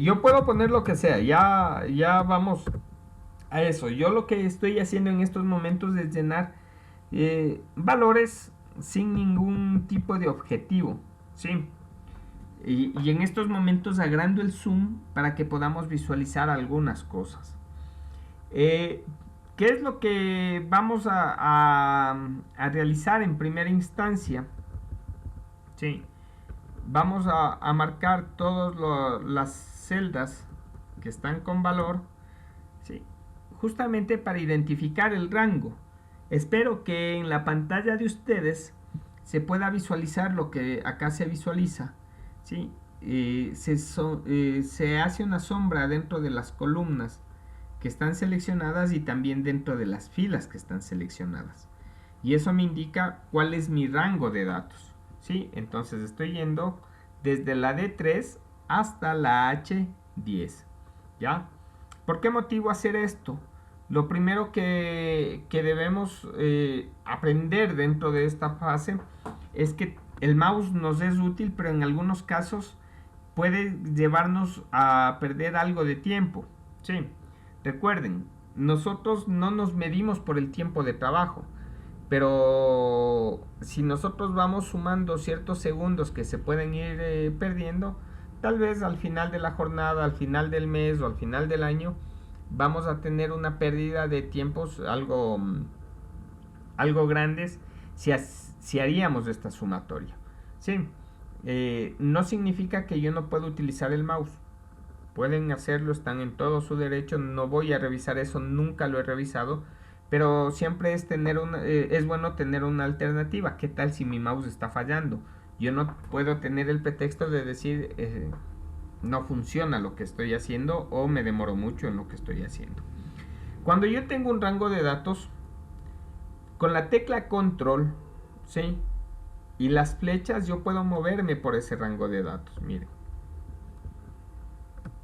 Yo puedo poner lo que sea, ya vamos a eso. Yo lo que estoy haciendo en estos momentos es llenar valores sin ningún tipo de objetivo, ¿sí? Y en estos momentos agrando el zoom para que podamos visualizar algunas cosas. ¿Qué es lo que vamos a realizar en primera instancia? Sí. Vamos a marcar todas las celdas que están con valor, ¿sí? Justamente para identificar el rango. Espero que en la pantalla de ustedes se pueda visualizar lo que acá se visualiza, ¿sí? Se hace una sombra dentro de las columnas que están seleccionadas y también dentro de las filas que están seleccionadas. Y eso me indica cuál es mi rango de datos, ¿sí? Entonces estoy yendo desde la D3 hasta la H10, ¿ya? ¿Por qué motivo hacer esto? Lo primero que debemos aprender dentro de esta fase es que el mouse nos es útil, pero en algunos casos puede llevarnos a perder algo de tiempo, ¿sí? Recuerden, nosotros no nos medimos por el tiempo de trabajo, pero si nosotros vamos sumando ciertos segundos que se pueden ir perdiendo, tal vez al final de la jornada, al final del mes o al final del año, vamos a tener una pérdida de tiempos algo grandes si haríamos esta sumatoria, ¿sí? No significa que yo no pueda utilizar el mouse. Pueden hacerlo, están en todo su derecho. No voy a revisar eso, nunca lo he revisado, pero siempre es bueno tener una alternativa. ¿Qué tal si mi mouse está fallando? Yo no puedo tener el pretexto de decir no funciona lo que estoy haciendo o me demoro mucho en lo que estoy haciendo. Cuando yo tengo un rango de datos, con la tecla control, ¿sí?, y las flechas, yo puedo moverme por ese rango de datos. Miren,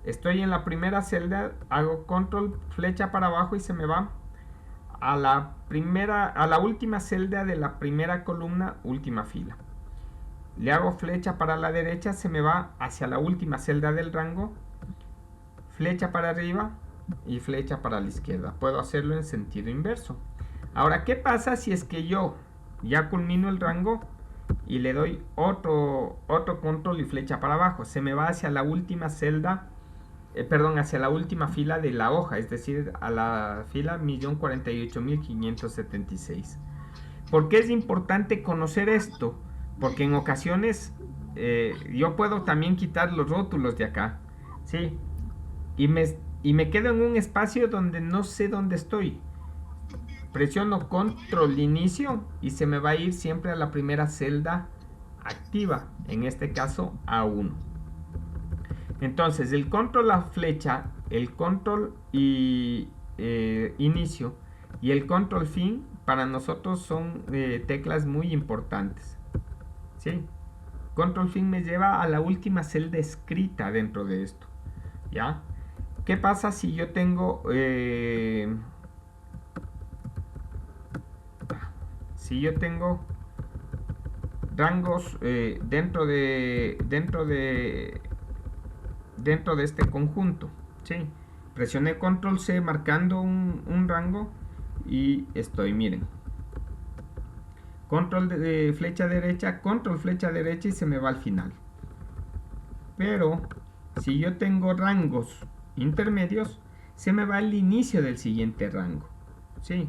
estoy en la primera celda, hago control, flecha para abajo y se me va a la última celda de la primera columna, última fila. Le hago flecha para la derecha, se me va hacia la última celda del rango, flecha para arriba y flecha para la izquierda. Puedo hacerlo en sentido inverso. Ahora, ¿qué pasa si es que yo ya culmino el rango y le doy otro control y flecha para abajo? Se me va hacia la última celda, hacia la última fila de la hoja, es decir, a la fila 1.048.576. ¿Por qué es importante conocer esto? Porque en ocasiones yo puedo también quitar los rótulos de acá, ¿sí? Y me quedo en un espacio donde no sé dónde estoy. Presiono control inicio y se me va a ir siempre a la primera celda activa, en este caso A1. Entonces el control a flecha, el control y inicio y el control fin para nosotros son teclas muy importantes, ¿sí? Control fin me lleva a la última celda escrita dentro de esto, ¿ya? ¿Qué pasa si yo tengo rangos dentro de este conjunto? ¿Sí? Presioné control C marcando un rango y estoy, miren, control de flecha derecha, control flecha derecha y se me va al final. Pero si yo tengo rangos intermedios, se me va al inicio del siguiente rango, ¿sí?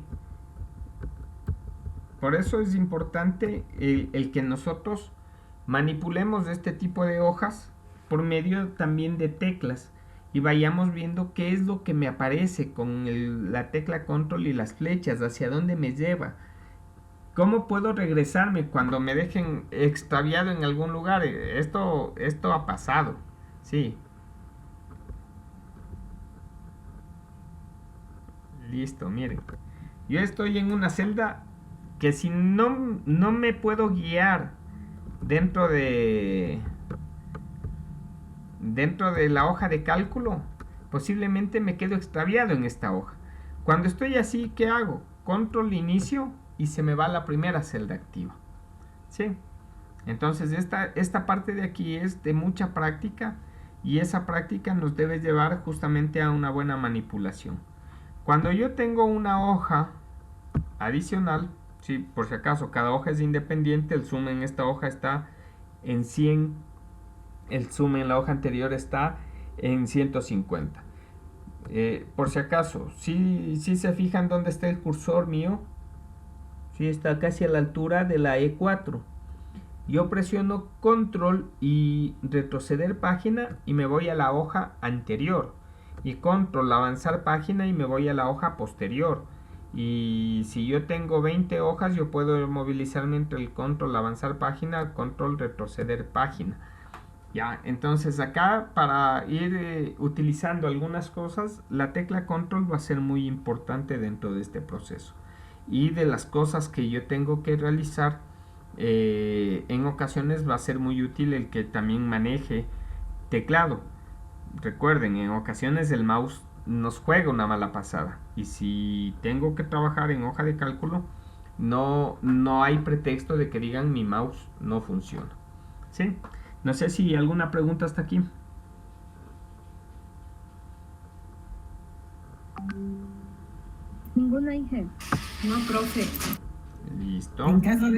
Por eso es importante el que nosotros manipulemos este tipo de hojas por medio también de teclas y vayamos viendo qué es lo que me aparece con la tecla control y las flechas, hacia dónde me lleva, cómo puedo regresarme cuando me dejen extraviado en algún lugar. Esto ha pasado, sí. Listo, miren, yo estoy en una celda que si no me puedo guiar dentro de la hoja de cálculo, posiblemente me quedo extraviado en esta hoja. Cuando estoy así, ¿qué hago? Control inicio y se me va la primera celda activa. ¿Sí? Entonces esta parte de aquí es de mucha práctica y esa práctica nos debe llevar justamente a una buena manipulación. Cuando yo tengo una hoja adicional, ¿sí? Por si acaso cada hoja es independiente, el zoom en esta hoja está en 100, el zoom en la hoja anterior está en 150. Por si acaso, si se fijan dónde está el cursor mío, ¿sí? Está casi a la altura de la E4. Yo presiono control y retroceder página y me voy a la hoja anterior, y control avanzar página y me voy a la hoja posterior. Y si yo tengo 20 hojas, yo puedo movilizarme entre el control avanzar página, control retroceder página. Ya, entonces acá para ir utilizando algunas cosas, la tecla control va a ser muy importante dentro de este proceso. Y de las cosas que yo tengo que realizar, en ocasiones va a ser muy útil el que también maneje teclado. Recuerden, en ocasiones el mouse nos juega una mala pasada. Y si tengo que trabajar en hoja de cálculo, no hay pretexto de que digan mi mouse no funciona. ¿Sí? No sé si alguna pregunta hasta aquí. Ninguna, Inge. No, profe. Listo. En caso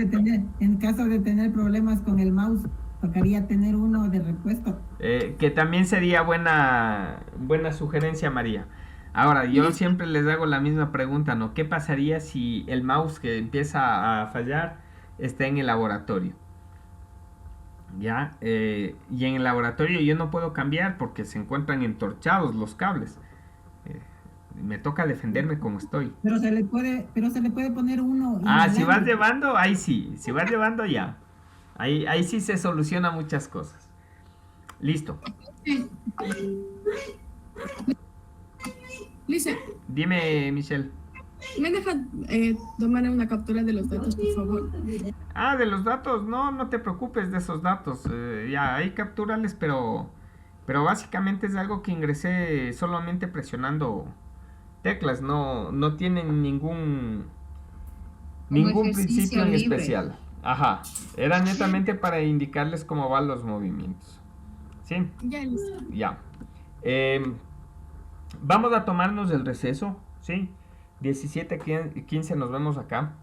de tener problemas con el mouse, tocaría tener uno de repuesto. Que también sería buena sugerencia, María. Ahora, yo siempre les hago la misma pregunta, ¿no? ¿Qué pasaría si el mouse que empieza a fallar está en el laboratorio? ¿Ya? Y en el laboratorio yo no puedo cambiar porque se encuentran entorchados los cables. Me toca defenderme como estoy. Pero se le puede poner uno. Si vas llevando, ahí sí. Si vas llevando, ya. Ahí sí se soluciona muchas cosas. Listo. Lice, Dime, Michelle. ¿me deja tomar una captura de los datos, por favor? De los datos, no te preocupes de esos datos. Ya, ahí captúrales, pero básicamente es algo que ingresé solamente presionando teclas. No tienen ningún principio en libre. especial. Ajá, era netamente para indicarles cómo van los movimientos. ¿Sí? Ya, listo. Ya. Vamos a tomarnos el receso, ¿sí? 17:15 nos vemos acá.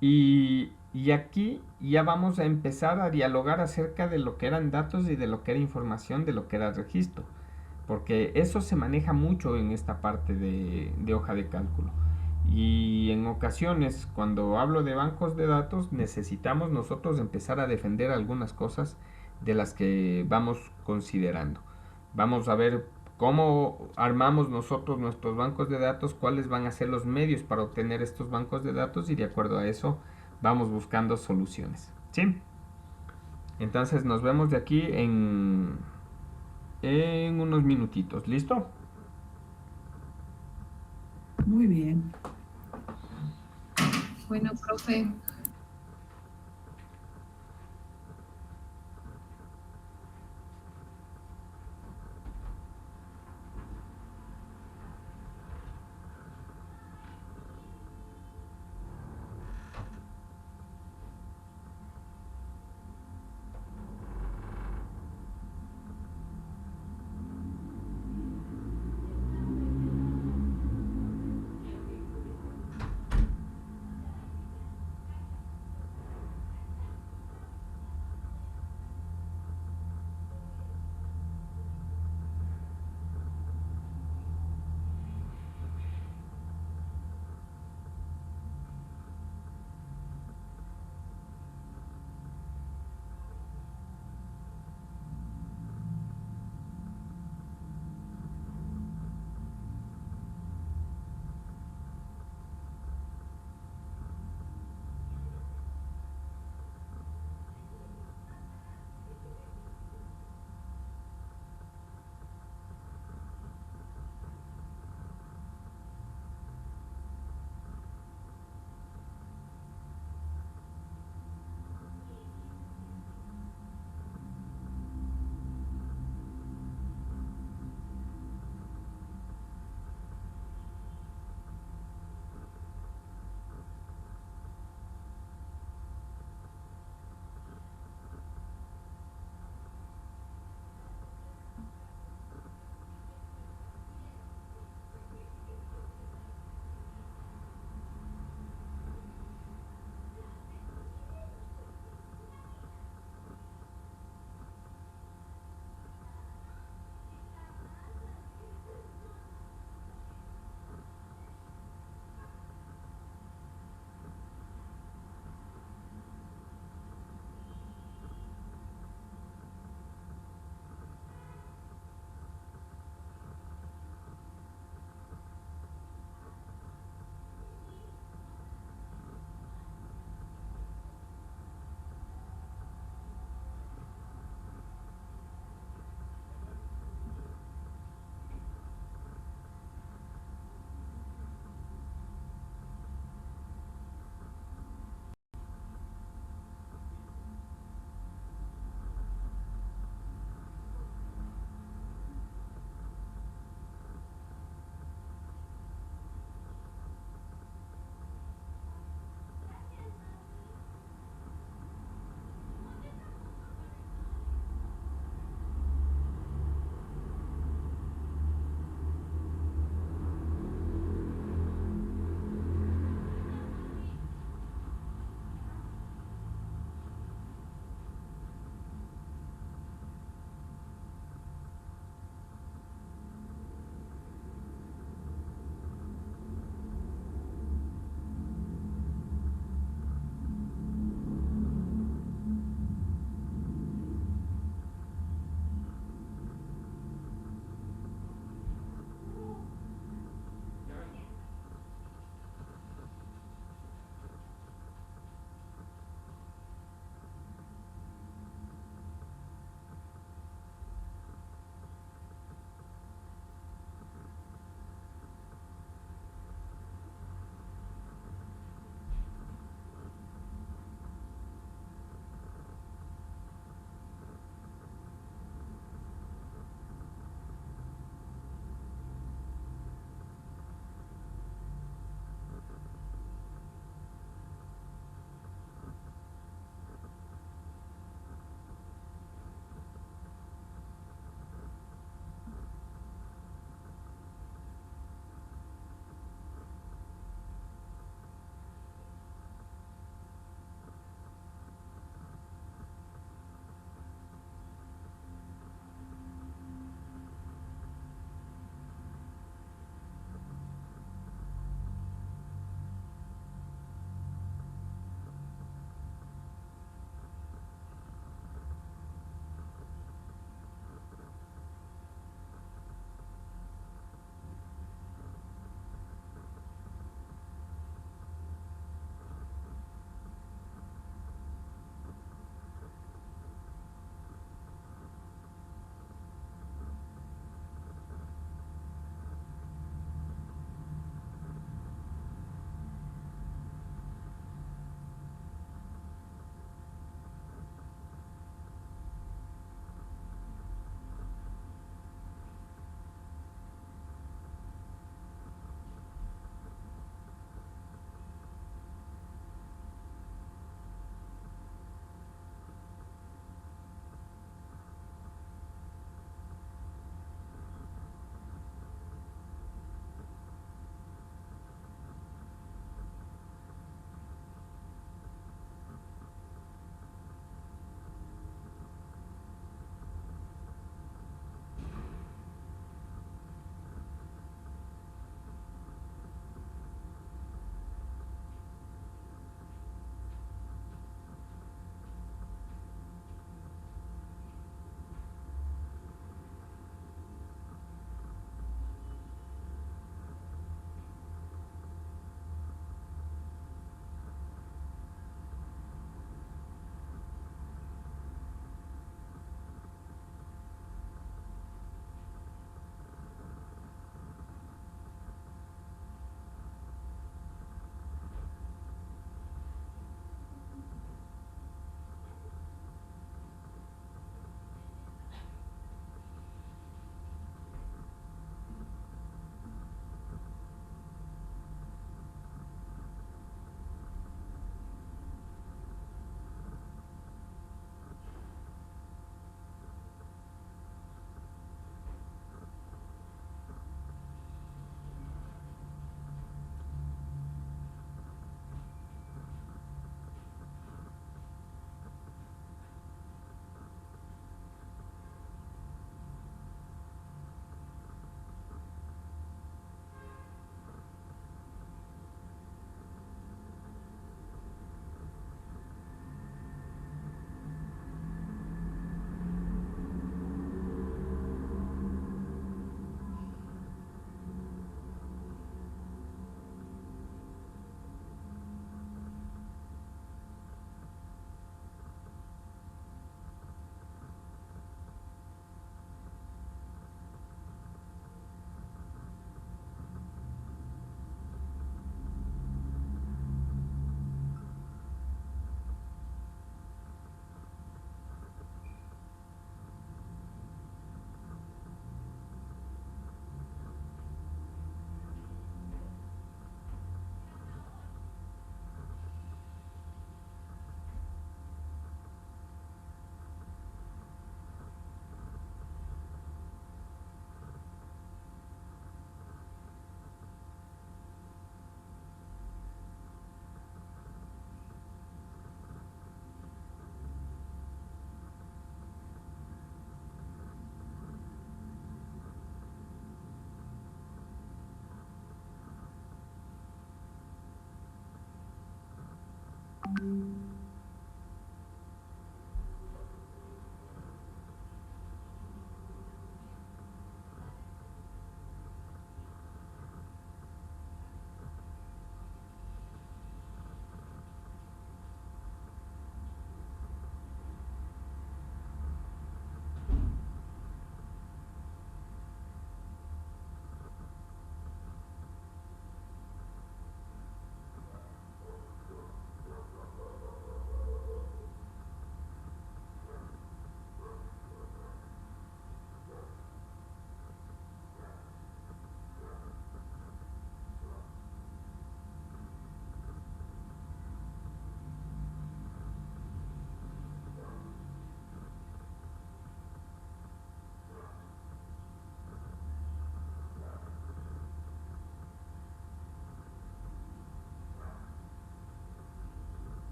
Y aquí ya vamos a empezar a dialogar acerca de lo que eran datos y de lo que era información, de lo que era registro. Porque eso se maneja mucho en esta parte de hoja de cálculo. Y en ocasiones, cuando hablo de bancos de datos, necesitamos nosotros empezar a defender algunas cosas de las que vamos considerando. Vamos a ver cómo armamos nosotros nuestros bancos de datos, cuáles van a ser los medios para obtener estos bancos de datos y de acuerdo a eso vamos buscando soluciones. ¿Sí? Entonces nos vemos de aquí en unos minutitos. ¿Listo? Muy bien. Bueno, profe.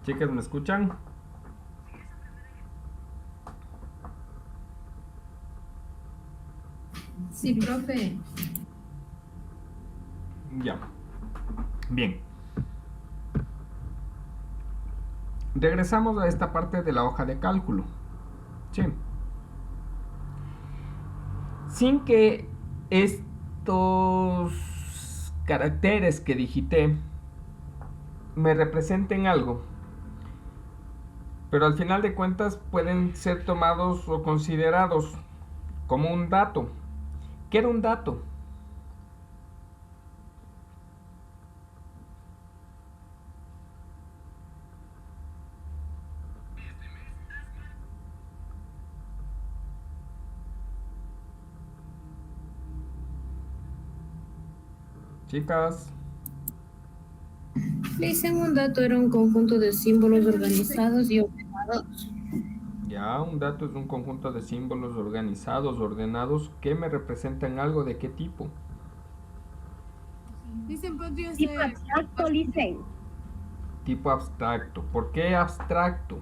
Chicas, ¿me escuchan? Sí, profe. Ya. Bien. regresamos a esta parte de la hoja de cálculo. Sí. Sin que estos caracteres que digité me representen algo, pero al final de cuentas pueden ser tomados o considerados como un dato. ¿Qué era un dato? Chicas, Dicen un dato era un conjunto de símbolos organizados y ordenados. ya un dato es un conjunto de símbolos organizados, ordenados, que me representan algo de qué tipo. Dicen, podría Tipo ser. abstracto, dicen. Tipo abstracto. ¿Por qué abstracto?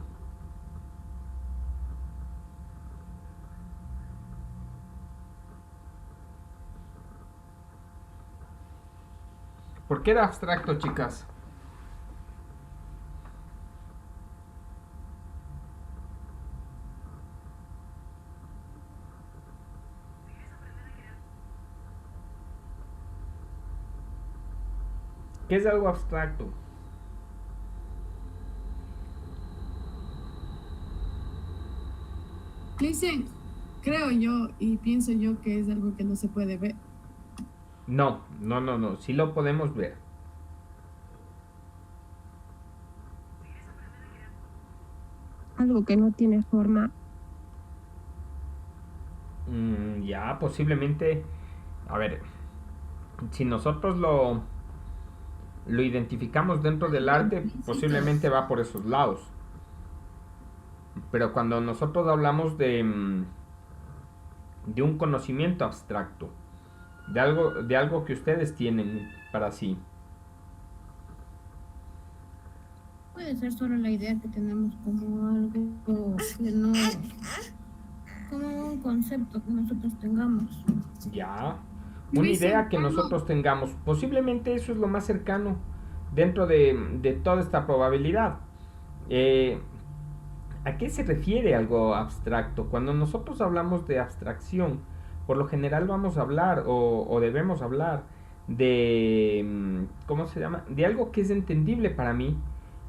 ¿Por qué era abstracto, chicas? ¿Qué es algo abstracto? Dicen, creo yo y pienso yo que es algo que no se puede ver. No, no, no, no. Sí lo podemos ver. Algo que no tiene forma. Ya, posiblemente. A ver, si nosotros lo identificamos dentro del arte, posiblemente va por esos lados. Pero cuando nosotros hablamos de un conocimiento abstracto, de algo que ustedes tienen para sí, Puede ser solo la idea que tenemos como algo que no, como un concepto que nosotros tengamos. ya, una idea que nosotros tengamos, posiblemente eso es lo más cercano dentro de toda esta probabilidad. ¿A qué se refiere algo abstracto? Cuando nosotros hablamos de abstracción, por lo general vamos a hablar o debemos hablar de, ¿cómo se llama? De algo que es entendible para mí,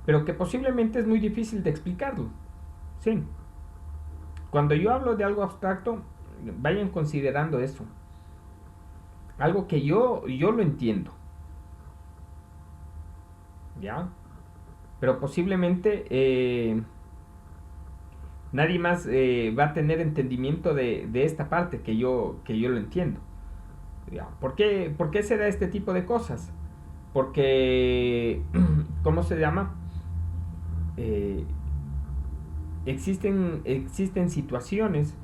pero que posiblemente es muy difícil de explicarlo. Sí. Cuando yo hablo de algo abstracto, vayan considerando eso. Algo que yo lo entiendo. ¿Ya? Pero posiblemente nadie más va a tener entendimiento de esta parte que yo lo entiendo. ¿Ya? ¿Por qué se da este tipo de cosas? Porque, ¿cómo se llama? Existen situaciones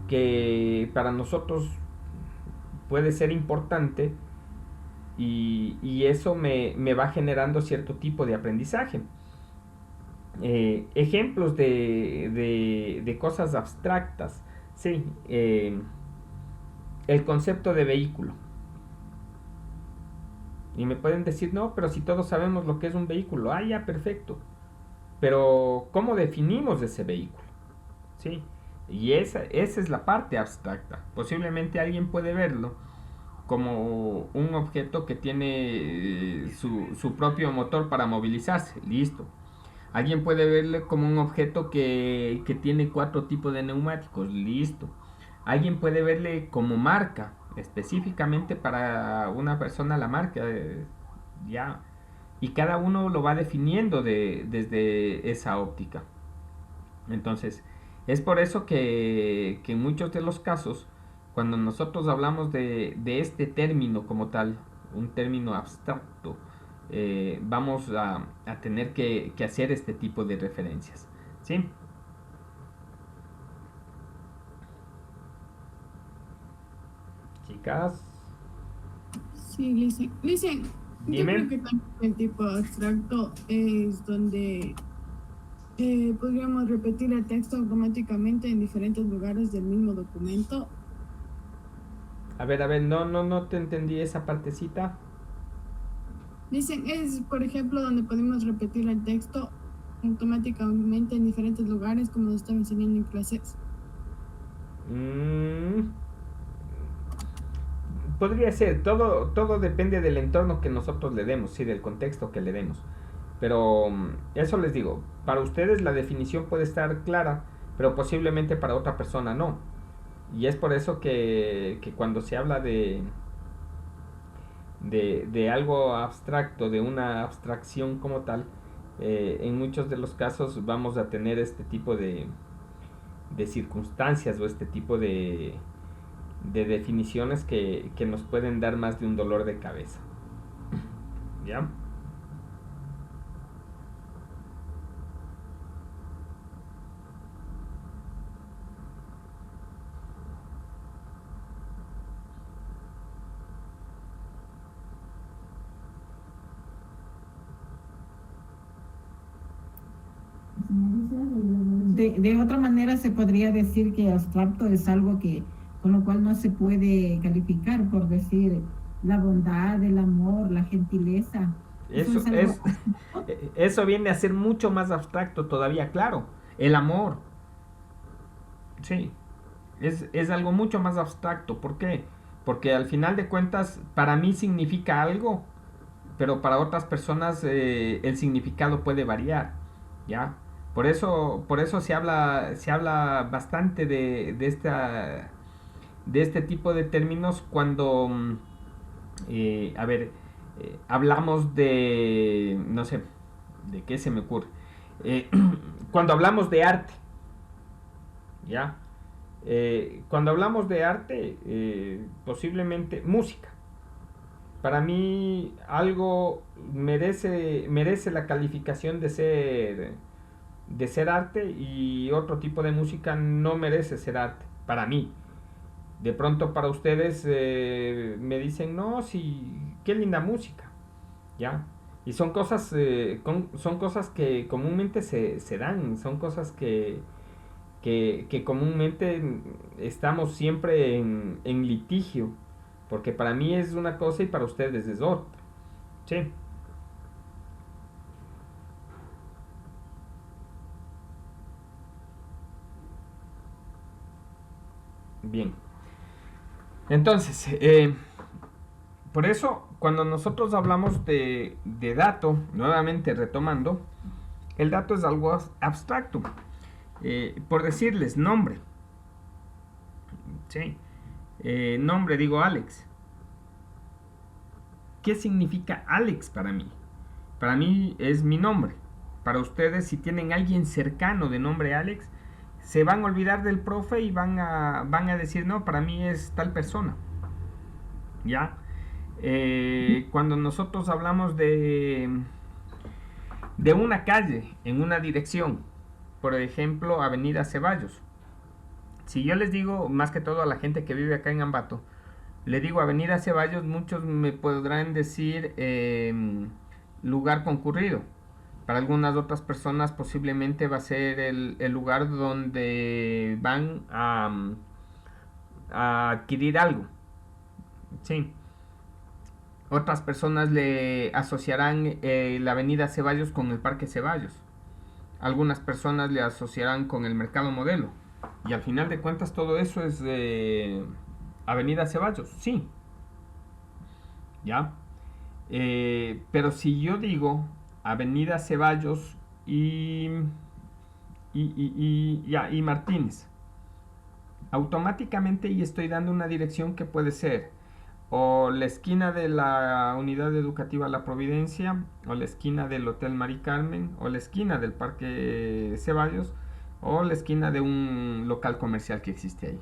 que para nosotros puede ser importante y eso me va generando cierto tipo de aprendizaje. Ejemplos de cosas abstractas, sí, el concepto de vehículo. Y me pueden decir, no, pero si todos sabemos lo que es un vehículo, ah, ya, perfecto. Pero, ¿cómo definimos ese vehículo? ¿Sí? Y esa es la parte abstracta. Posiblemente alguien puede verlo como un objeto que tiene su propio motor para movilizarse, listo. Alguien puede verlo como un objeto que tiene 4 tipos de neumáticos, listo. Alguien puede verle como marca, específicamente para una persona la marca, ya. Y cada uno lo va definiendo desde esa óptica. Entonces, es por eso que en muchos de los casos, cuando nosotros hablamos de este término como tal, un término abstracto, vamos a tener que hacer este tipo de referencias. ¿Sí? Chicas, Sí, Listen, yo dime. creo que también el tipo abstracto es donde podríamos repetir el texto automáticamente en diferentes lugares del mismo documento. A ver, no te entendí esa partecita. Dicen, es por ejemplo donde podemos repetir el texto automáticamente en diferentes lugares como lo estaba enseñando en clases. Podría ser, todo depende del entorno que nosotros le demos, sí, del contexto que le demos. Pero eso les digo, para ustedes la definición puede estar clara, pero posiblemente para otra persona no. Y es por eso que cuando se habla de algo abstracto, de una abstracción como tal, en muchos de los casos vamos a tener este tipo de circunstancias o este tipo de definiciones que nos pueden dar más de un dolor de cabeza. ¿Ya? De otra manera se podría decir que abstracto es algo que con lo cual no se puede calificar, por decir la bondad, el amor, la gentileza. Eso viene a ser mucho más abstracto todavía, claro. El amor. Sí. Es algo mucho más abstracto. ¿Por qué? Porque al final de cuentas, para mí significa algo, pero para otras personas el significado puede variar. ¿Ya? Por eso se habla bastante de este tipo de términos cuando, hablamos de, no sé, ¿de qué se me ocurre? Cuando hablamos de arte, ¿ya? Cuando hablamos de arte, posiblemente música. Para mí algo merece la calificación de ser arte y otro tipo de música no merece ser arte, para mí. De pronto para ustedes me dicen, no, sí, qué linda música, ¿ya? Y son cosas que comúnmente se dan, son cosas que comúnmente estamos siempre en litigio, porque para mí es una cosa y para ustedes es otra, ¿sí? Bien. Entonces, por eso, cuando nosotros hablamos de dato, nuevamente retomando, el dato es algo abstracto. Por decirles, nombre. ¿Sí? Nombre, digo Alex. ¿Qué significa Alex para mí? Para mí es mi nombre. Para ustedes, si tienen alguien cercano de nombre Alex, se van a olvidar del profe y van a decir, no, para mí es tal persona. ¿Ya? Cuando nosotros hablamos de una calle en una dirección, por ejemplo, Avenida Ceballos. Si yo les digo, más que todo a la gente que vive acá en Ambato, le digo Avenida Ceballos, muchos me podrán decir lugar concurrido. Para algunas otras personas posiblemente va a ser el lugar donde van a adquirir algo. Sí. Otras personas le asociarán la Avenida Ceballos con el Parque Ceballos. Algunas personas le asociarán con el Mercado Modelo. Y al final de cuentas todo eso es Avenida Ceballos, sí. ¿Ya? Pero si yo digo Avenida Ceballos y Martínez, automáticamente y estoy dando una dirección que puede ser o la esquina de la Unidad Educativa La Providencia, o la esquina del Hotel Mari Carmen, o la esquina del Parque Ceballos, o la esquina de un local comercial que existe ahí.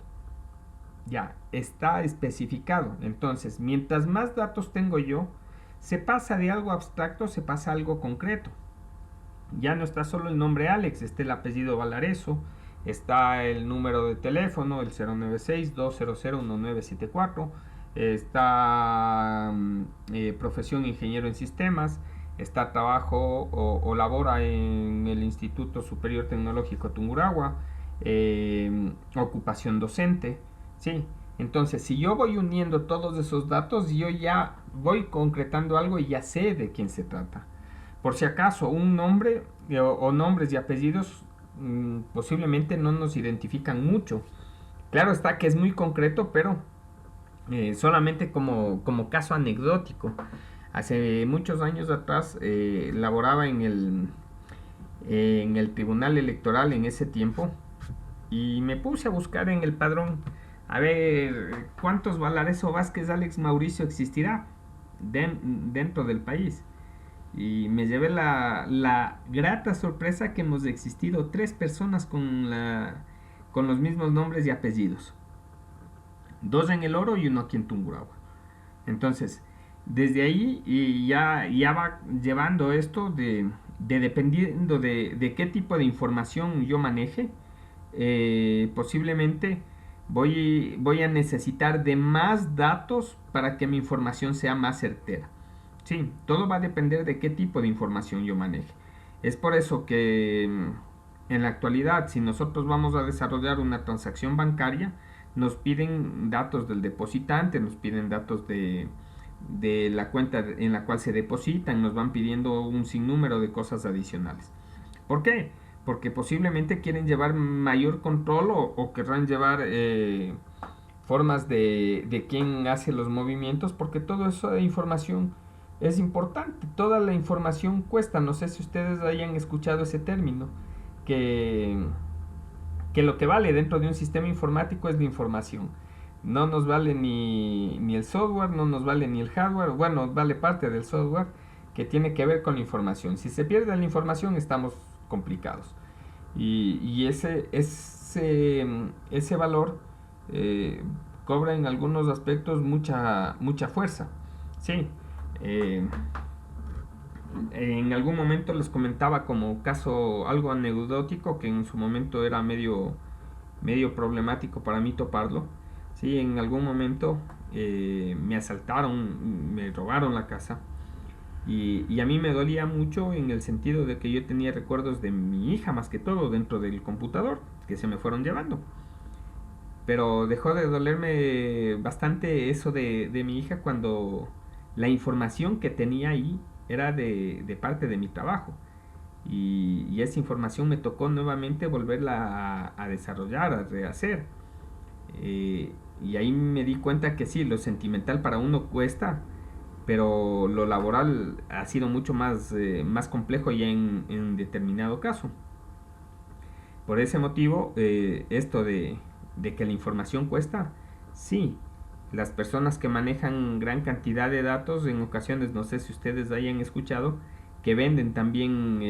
Ya, está especificado. Entonces, mientras más datos tengo yo, se pasa de algo abstracto, se pasa a algo concreto. Ya no está solo el nombre Alex, está el apellido Valareso, está el número de teléfono, el 096-200-1974, está profesión ingeniero en sistemas, está trabajo o labora en el Instituto Superior Tecnológico Tungurahua, ocupación docente, ¿sí? Entonces, si yo voy uniendo todos esos datos, yo ya voy concretando algo y ya sé de quién se trata. por si acaso, un nombre o nombres y apellidos posiblemente no nos identifican mucho. Claro está que es muy concreto, pero solamente como caso anecdótico. Hace muchos años atrás laboraba en el Tribunal Electoral en ese tiempo y me puse a buscar en el padrón a ver cuántos Valareso Vázquez Alex Mauricio existirá dentro del país. Y me llevé la grata sorpresa que hemos existido 3 personas con los mismos nombres y apellidos. 2 en El Oro y 1 aquí en Tungurahua. Entonces, desde ahí y ya va llevando esto dependiendo de qué tipo de información yo maneje, posiblemente voy a necesitar de más datos para que mi información sea más certera. Sí, todo va a depender de qué tipo de información yo maneje. Es por eso que en la actualidad, si nosotros vamos a desarrollar una transacción bancaria, nos piden datos del depositante, nos piden datos de la cuenta en la cual se depositan, nos van pidiendo un sinnúmero de cosas adicionales. ¿Por qué? Porque posiblemente quieren llevar mayor control o querrán llevar formas de quién hace los movimientos, porque toda esa información es importante. Toda la información cuesta. No sé si ustedes hayan escuchado ese término, que lo que vale dentro de un sistema informático es la información. No nos vale ni el software, no nos vale ni el hardware, bueno, vale parte del software que tiene que ver con la información. Si se pierde la información estamos complicados. Y ese valor cobra en algunos aspectos mucha fuerza. Sí. En algún momento les comentaba como caso algo anecdótico que en su momento era medio problemático para mí toparlo. Sí, en algún momento me asaltaron, me robaron la casa y a mí me dolía mucho en el sentido de que yo tenía recuerdos de mi hija más que todo dentro del computador que se me fueron llevando. Pero dejó de dolerme bastante eso de mi hija cuando la información que tenía ahí era de parte de mi trabajo. Y esa información me tocó nuevamente volverla a desarrollar, a rehacer. Y ahí me di cuenta que sí, lo sentimental para uno cuesta, pero lo laboral ha sido mucho más complejo ya en determinado caso. Por ese motivo, esto de que la información cuesta, sí. Las personas que manejan gran cantidad de datos, en ocasiones, no sé si ustedes hayan escuchado, que venden también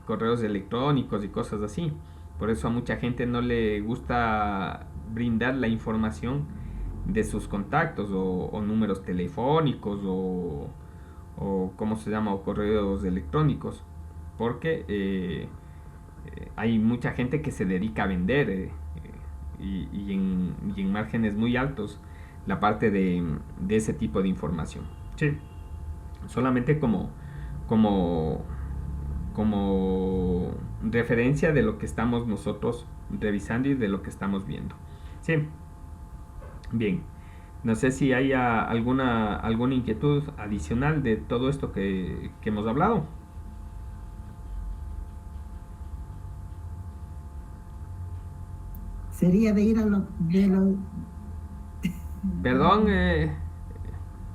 correos electrónicos y cosas así. Por eso a mucha gente no le gusta brindar la información de sus contactos o números telefónicos o ¿cómo se llama? O correos electrónicos. Porque hay mucha gente que se dedica a vender y en márgenes muy altos la parte de ese tipo de información. Sí. Solamente como referencia de lo que estamos nosotros revisando y de lo que estamos viendo. Sí. Bien. No sé si hay alguna inquietud adicional de todo esto que hemos hablado. Sería de ir a lo Perdón,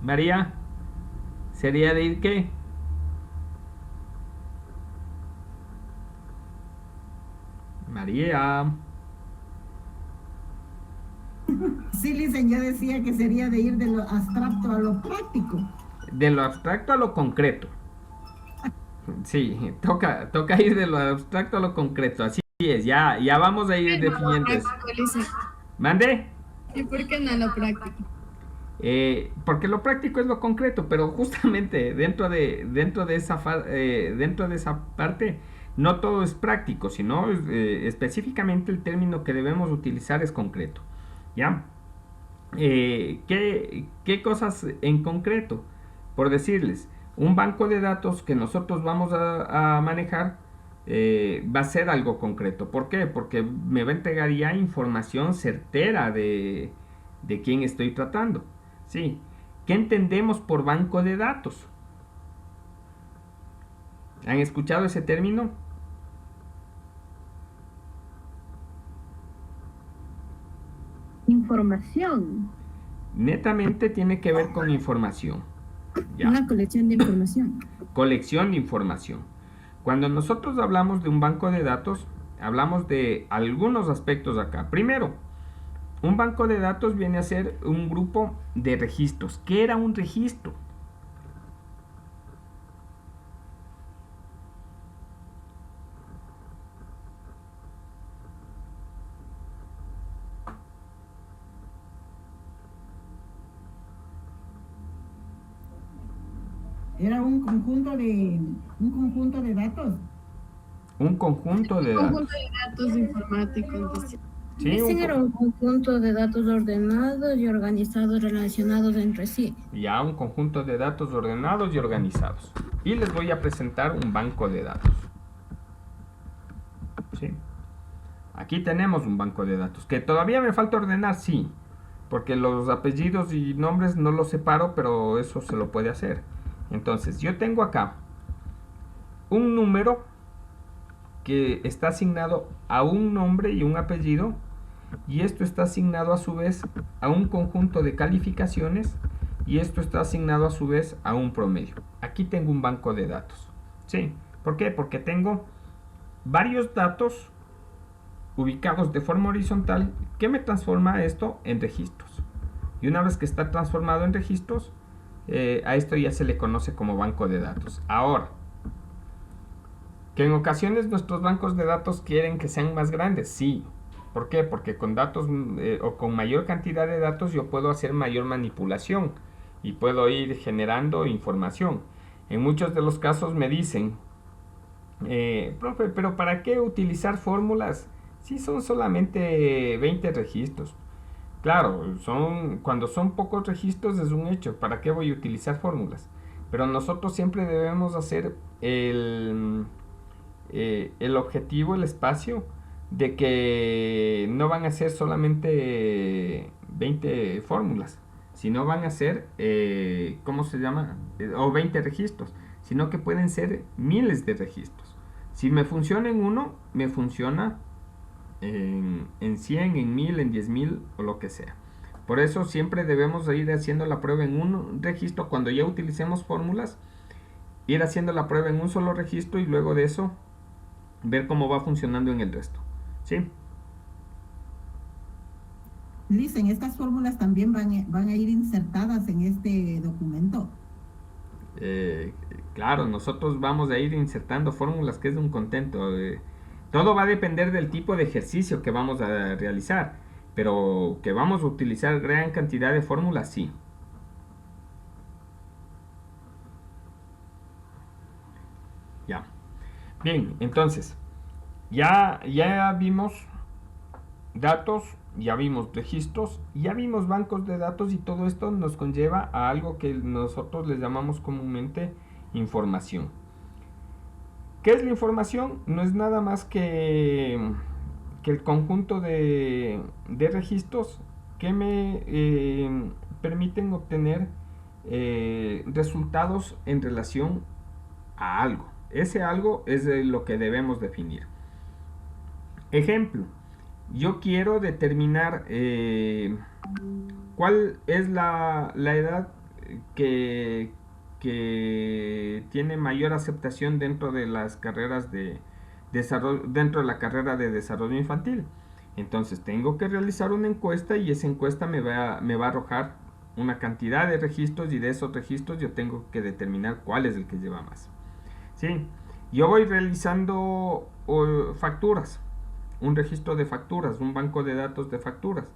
María. ¿Sería de ir qué? María. Sí, Licen, yo decía que sería de ir de lo abstracto a lo práctico. De lo abstracto a lo concreto. Sí, toca ir de lo abstracto a lo concreto. Así es, ya vamos a ir definiendo eso. ¿Mande? ¿Y por qué no lo práctico? Porque lo práctico es lo concreto, pero justamente dentro de esa parte no todo es práctico, sino específicamente el término que debemos utilizar es concreto. ¿Ya? ¿Qué cosas en concreto? Por decirles, un banco de datos que nosotros vamos a manejar va a ser algo concreto. ¿Por qué? Porque me va a entregar ya información certera de quién estoy tratando. ¿Sí? ¿Qué entendemos por banco de datos? ¿Han escuchado ese término? Información. Netamente tiene que ver con información. Ya. Una colección de información. Colección de información. Cuando nosotros hablamos de un banco de datos, hablamos de algunos aspectos acá. Primero, un banco de datos viene a ser un grupo de registros. ¿Qué era un registro? Era un conjunto de datos. Un conjunto de datos. Conjunto de datos informáticos. Sí, Dicen era un conjunto de datos ordenados y organizados relacionados entre sí. ya un conjunto de datos ordenados y organizados. Y les voy a presentar un banco de datos. ¿Sí? Aquí tenemos un banco de datos. ¿Que todavía me falta ordenar? Sí. Porque los apellidos y nombres no los separo, pero eso se lo puede hacer. Entonces, yo tengo acá un número que está asignado a un nombre y un apellido, y esto está asignado a su vez a un conjunto de calificaciones, y esto está asignado a su vez a un promedio. Aquí tengo un banco de datos. ¿Sí? ¿Por qué? Porque tengo varios datos ubicados de forma horizontal que me transforma esto en registros. Y una vez que está transformado en registros, a esto ya se le conoce como banco de datos. Ahora, que en ocasiones nuestros bancos de datos quieren que sean más grandes, sí. ¿Por qué? Porque con datos o con mayor cantidad de datos yo puedo hacer mayor manipulación y puedo ir generando información. En muchos de los casos me dicen, profe, pero ¿para qué utilizar fórmulas si son solamente 20 registros? Claro, cuando son pocos registros es un hecho. ¿Para qué voy a utilizar fórmulas? Pero nosotros siempre debemos hacer el objetivo, el espacio, de que no van a ser solamente 20 fórmulas, sino van a ser, ¿cómo se llama? O 20 registros, sino que pueden ser miles de registros. Si me funciona en uno, me funciona en 100, en 1000, en 10.000 o lo que sea. Por eso siempre debemos ir haciendo la prueba en un registro. Cuando ya utilicemos fórmulas, ir haciendo la prueba en un solo registro y luego de eso ver cómo va funcionando en el resto. ¿Sí? Dicen, estas fórmulas también van a ir insertadas en este documento. Claro, nosotros vamos a ir insertando fórmulas, que es un contento. Todo va a depender del tipo de ejercicio que vamos a realizar, pero que vamos a utilizar gran cantidad de fórmulas, sí. Ya. Bien, entonces, ya vimos datos, ya vimos registros, ya vimos bancos de datos, y todo esto nos conlleva a algo que nosotros les llamamos comúnmente información. ¿Qué es la información? No es nada más que el conjunto de registros que me permiten obtener resultados en relación a algo. Ese algo es lo que debemos definir. Ejemplo, yo quiero determinar cuál es la edad que tiene mayor aceptación dentro de las carreras de desarrollo, dentro de la carrera de desarrollo infantil. Entonces tengo que realizar una encuesta, y esa encuesta me va a arrojar una cantidad de registros, y de esos registros yo tengo que determinar cuál es el que lleva más. ¿Sí? Yo voy realizando facturas, un registro de facturas, un banco de datos de facturas.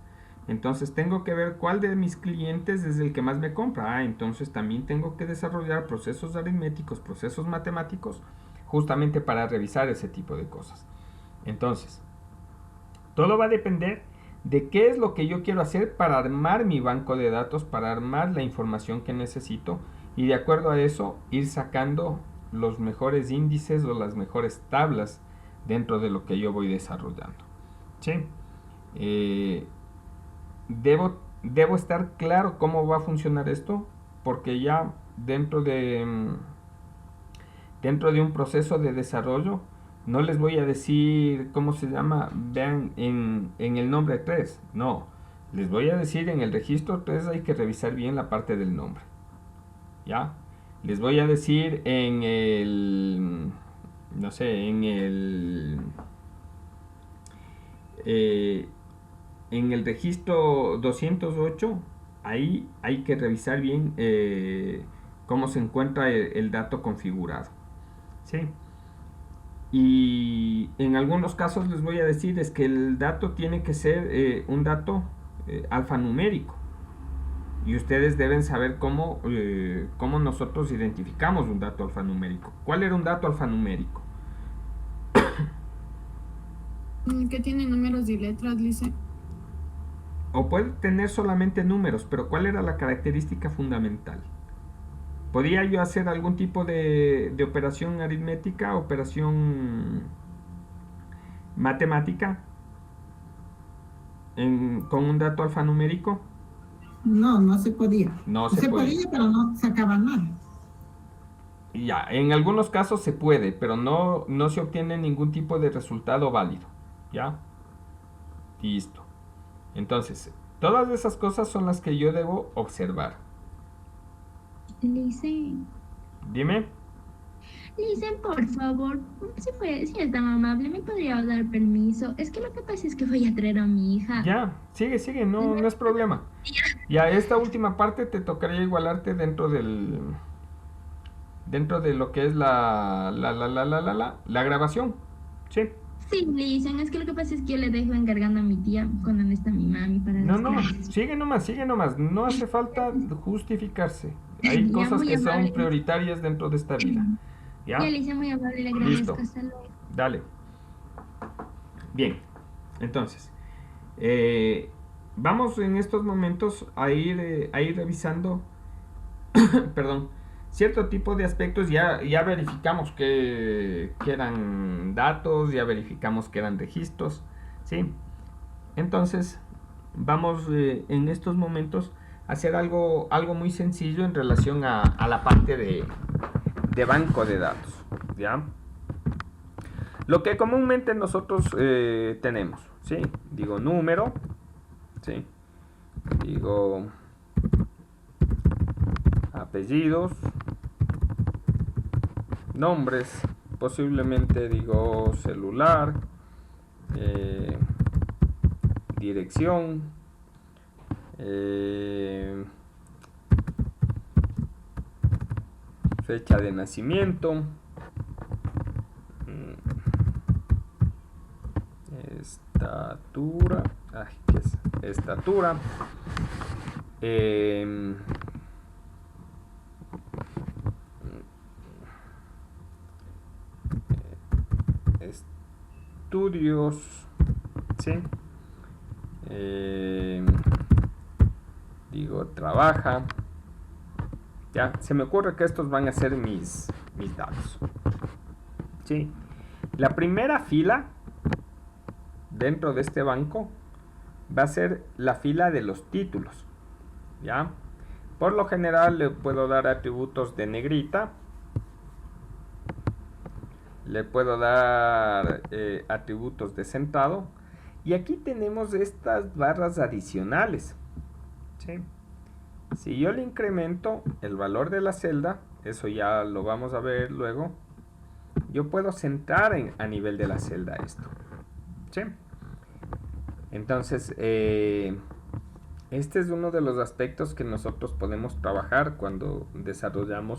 Entonces tengo que ver cuál de mis clientes es el que más me compra. Entonces también tengo que desarrollar procesos aritméticos, procesos matemáticos, justamente para revisar ese tipo de cosas. Entonces, todo va a depender de qué es lo que yo quiero hacer para armar mi banco de datos, para armar la información que necesito, y de acuerdo a eso ir sacando los mejores índices o las mejores tablas dentro de lo que yo voy desarrollando. ¿Sí? Debo estar claro cómo va a funcionar esto, porque ya dentro de dentro de un proceso de desarrollo, no les voy a decir cómo se llama, vean en el nombre 3, no, les voy a decir en el registro 3 hay que revisar bien la parte del nombre, ¿ya? Les voy a decir en el, no sé, en el registro 208, ahí hay que revisar bien cómo se encuentra el dato configurado, ¿sí? Y en algunos casos les voy a decir es que el dato tiene que ser un dato alfanumérico. Y ustedes deben saber cómo nosotros identificamos un dato alfanumérico. ¿Cuál era un dato alfanumérico? Que tiene números y letras, Lice. O puede tener solamente números, pero ¿cuál era la característica fundamental? ¿Podía yo hacer algún tipo de operación aritmética, operación matemática con un dato alfanumérico? No, no se podía. No se podía, pero no sacaban nada. Ya, en algunos casos se puede, pero no se obtiene ningún tipo de resultado válido. ¿Ya? Listo. Entonces, todas esas cosas son las que yo debo observar. Licen, Dime. por favor, si es tan amable, ¿me podría dar permiso? Es que lo que pasa es que voy a traer a mi hija. Ya, sigue, no es problema. Ya, esta última parte te tocaría igualarte dentro de lo que es la grabación. Sí. Sí, Licen, es que lo que pasa es que yo le dejo encargando a mi tía cuando no está mi mami para las clases. Sigue nomás. No hace falta justificarse. Hay Ya, cosas muy que son amable. prioritarias dentro de esta vida. ¿Ya? Ya, Licen, muy amable, le agradezco. Listo. Hasta luego. Dale. Bien, entonces, vamos en estos momentos a ir revisando, perdón, cierto tipo de aspectos. Ya verificamos que eran datos, ya verificamos que eran registros, ¿sí? Entonces, vamos en estos momentos a hacer algo muy sencillo en relación a la parte de banco de datos, ¿ya? Lo que comúnmente nosotros tenemos, ¿sí? Digo número, ¿sí? Digo apellidos, nombres, posiblemente digo celular, dirección, fecha de nacimiento, estatura, ¿qué es? Estatura, estudios, ¿sí? Digo trabaja. Ya, se me ocurre que estos van a ser mis datos, ¿sí? La primera fila dentro de este banco va a ser la fila de los títulos, ¿ya? Por lo general le puedo dar atributos de negrita, le puedo dar atributos de centrado, y aquí tenemos estas barras adicionales, ¿sí? Si yo le incremento el valor de la celda, eso ya lo vamos a ver luego, yo puedo centrar a nivel de la celda esto, ¿sí? Entonces, este es uno de los aspectos que nosotros podemos trabajar cuando desarrollamos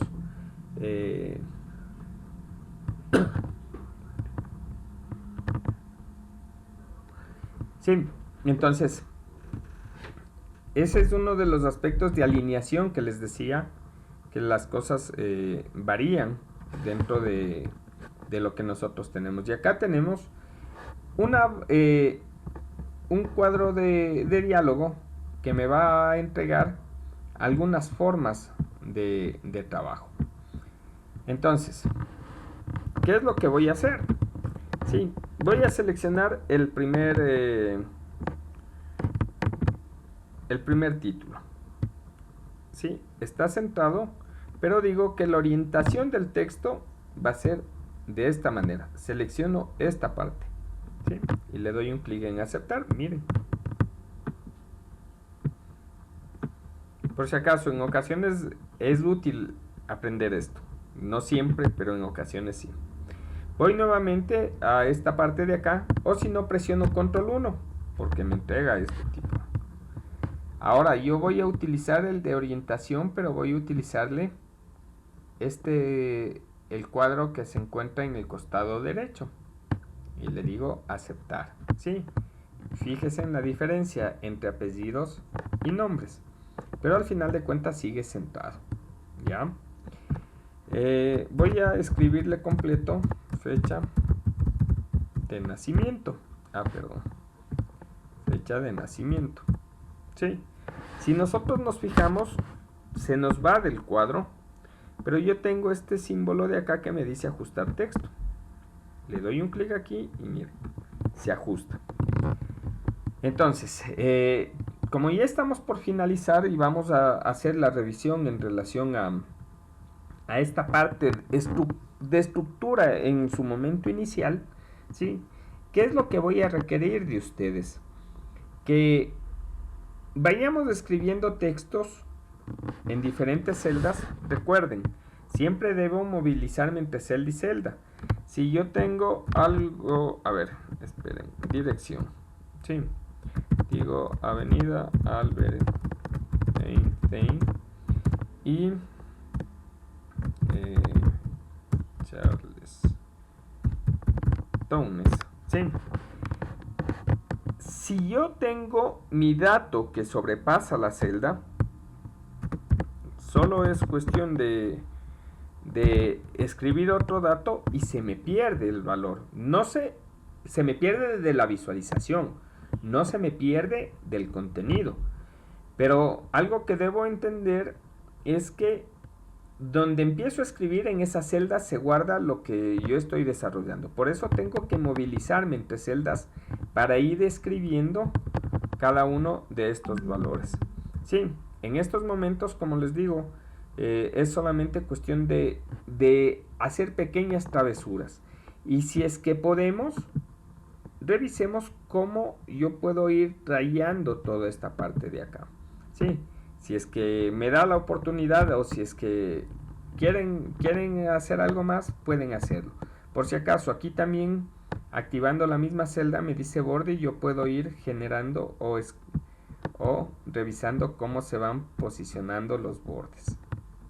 sí, entonces ese es uno de los aspectos de alineación que les decía, que las cosas varían dentro de lo que nosotros tenemos. Y acá tenemos un cuadro de diálogo que me va a entregar algunas formas de trabajo. Entonces, ¿qué es lo que voy a hacer? Sí, voy a seleccionar el primer título. Sí, está centrado, pero digo que la orientación del texto va a ser de esta manera. Selecciono esta parte, ¿sí? Y le doy un clic en aceptar. Miren. Por si acaso, en ocasiones es útil aprender esto. No siempre, pero en ocasiones sí. Voy nuevamente a esta parte de acá, o si no presiono control 1, porque me entrega este tipo. Ahora yo voy a utilizar el de orientación, pero voy a utilizarle el cuadro que se encuentra en el costado derecho. Y le digo aceptar. Sí, fíjese en la diferencia entre apellidos y nombres. Pero al final de cuentas sigue centrado. ¿Ya? Voy a escribirle completo fecha de nacimiento. Perdón. Fecha de nacimiento. Sí. Si nosotros nos fijamos, se nos va del cuadro, pero yo tengo este símbolo de acá que me dice ajustar texto. Le doy un clic aquí y miren, se ajusta. Entonces, como ya estamos por finalizar y vamos a hacer la revisión en relación a esta parte de estructura en su momento inicial, ¿sí? ¿Qué es lo que voy a requerir de ustedes? Que vayamos escribiendo textos en diferentes celdas. Recuerden, siempre debo movilizarme entre celda y celda. Si yo tengo algo, a ver, esperen, dirección, sí, digo avenida Albert Einstein y Charles Townes, sí. Si yo tengo mi dato que sobrepasa la celda, solo es cuestión de escribir otro dato y se me pierde el valor. Se me pierde de la visualización, no se me pierde del contenido. Pero algo que debo entender es que donde empiezo a escribir, en esa celda se guarda lo que yo estoy desarrollando. Por eso tengo que movilizarme entre celdas para ir escribiendo cada uno de estos valores. Sí, en estos momentos, como les digo, es solamente cuestión de hacer pequeñas travesuras. Y si es que podemos, revisemos cómo yo puedo ir rayando toda esta parte de acá. Sí, si es que me da la oportunidad o si es que quieren hacer algo más, pueden hacerlo. Por si acaso, aquí también activando la misma celda me dice borde y yo puedo ir generando o revisando cómo se van posicionando los bordes.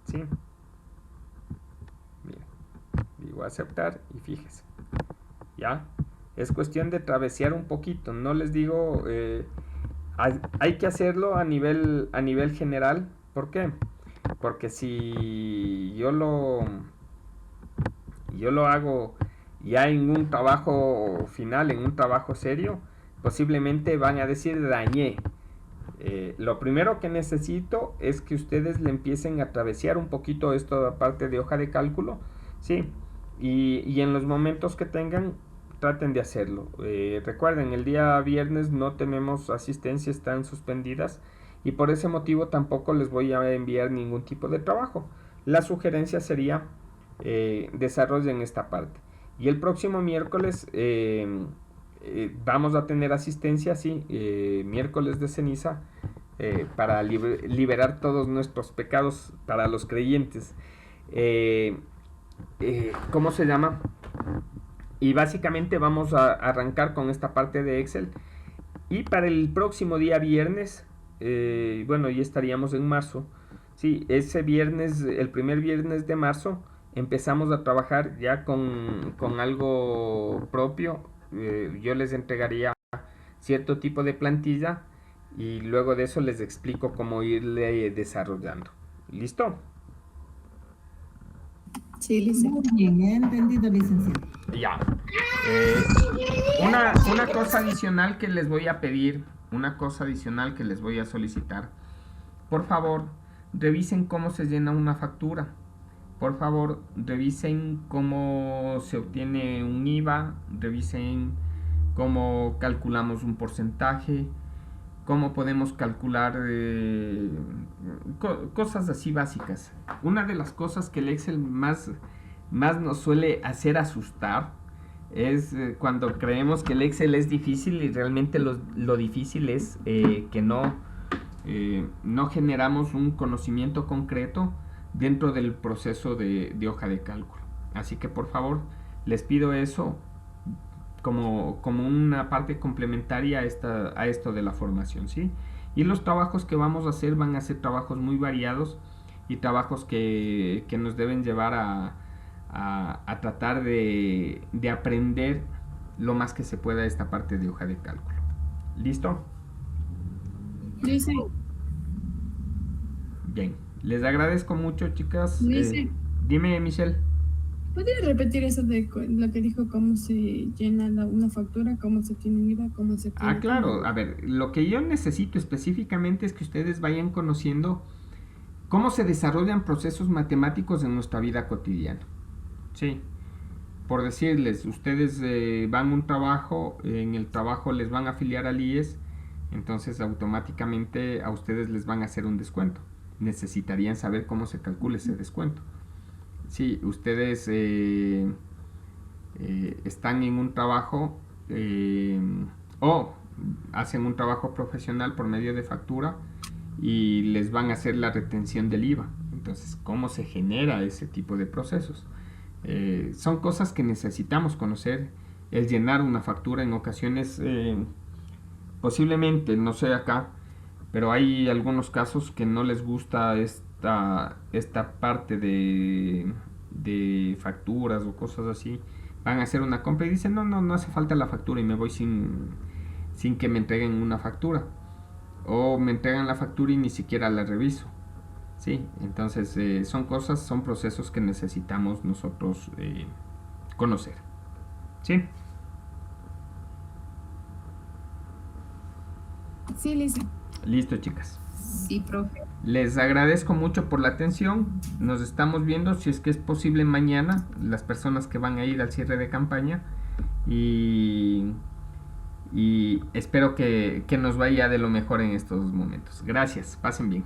¿Sí? Miren, digo aceptar y fíjese. ¿Ya? Es cuestión de travesear un poquito. No les digo... hay que hacerlo a nivel general. ¿Por qué? Porque si yo lo hago ya en un trabajo final, en un trabajo serio, posiblemente van a decir dañé. Lo primero que necesito es que ustedes le empiecen a travesear un poquito esta parte de hoja de cálculo, ¿sí? Y en los momentos que tengan, traten de hacerlo. Recuerden, el día viernes no tenemos asistencia, están suspendidas y por ese motivo tampoco les voy a enviar ningún tipo de trabajo. La sugerencia sería desarrollen esta parte. Y el próximo miércoles vamos a tener asistencia, sí, miércoles de ceniza, para liberar todos nuestros pecados para los creyentes. ¿Cómo se llama? Y básicamente vamos a arrancar con esta parte de Excel. Y para el próximo día viernes, bueno, ya estaríamos en marzo. Sí, ese viernes, el primer viernes de marzo, empezamos a trabajar ya con algo propio. Yo les entregaría cierto tipo de plantilla y luego de eso les explico cómo irle desarrollando. ¿Listo? Sí, licenciado. Muy bien, he entendido, licenciado. Ya. Una cosa adicional que les voy a pedir, una cosa adicional que les voy a solicitar. Por favor, revisen cómo se llena una factura. Por favor, revisen cómo se obtiene un IVA, revisen cómo calculamos un porcentaje, cómo podemos calcular cosas así básicas. Una de las cosas que el Excel más más nos suele hacer asustar es cuando creemos que el Excel es difícil y realmente lo difícil es que no generamos un conocimiento concreto dentro del proceso de hoja de cálculo. Así que por favor les pido eso como una parte complementaria a esto de la formación, ¿sí? Y los trabajos que vamos a hacer van a ser trabajos muy variados y trabajos que nos deben llevar a tratar de aprender lo más que se pueda esta parte de hoja de cálculo. ¿Listo? Dice, Bien, les agradezco mucho, chicas. Dice. Dime, Michelle. ¿podría repetir eso de lo que dijo, cómo se llena una factura, cómo se tiene un IVA, cómo se tiene... Claro, a ver, lo que yo necesito específicamente es que ustedes vayan conociendo cómo se desarrollan procesos matemáticos en nuestra vida cotidiana. Sí, por decirles, ustedes van a un trabajo, en el trabajo les van a afiliar al IES, entonces automáticamente a ustedes les van a hacer un descuento. Necesitarían saber cómo se calcula ese descuento. Si ustedes están en un trabajo o hacen un trabajo profesional por medio de factura y les van a hacer la retención del IVA. Entonces, ¿cómo se genera ese tipo de procesos? Son cosas que necesitamos conocer. El llenar una factura en ocasiones, posiblemente, no sé acá, pero hay algunos casos que no les gusta esta parte de facturas o cosas así. Van a hacer una compra y dicen, no hace falta la factura y me voy sin que me entreguen una factura. O me entregan la factura y ni siquiera la reviso. Sí, entonces son procesos que necesitamos nosotros conocer. ¿Sí? Sí, Lisa. Listo, chicas. Sí, profe. Les agradezco mucho por la atención. Nos estamos viendo, si es que es posible, mañana, las personas que van a ir al cierre de campaña. Y espero que nos vaya de lo mejor en estos momentos. Gracias, pasen bien.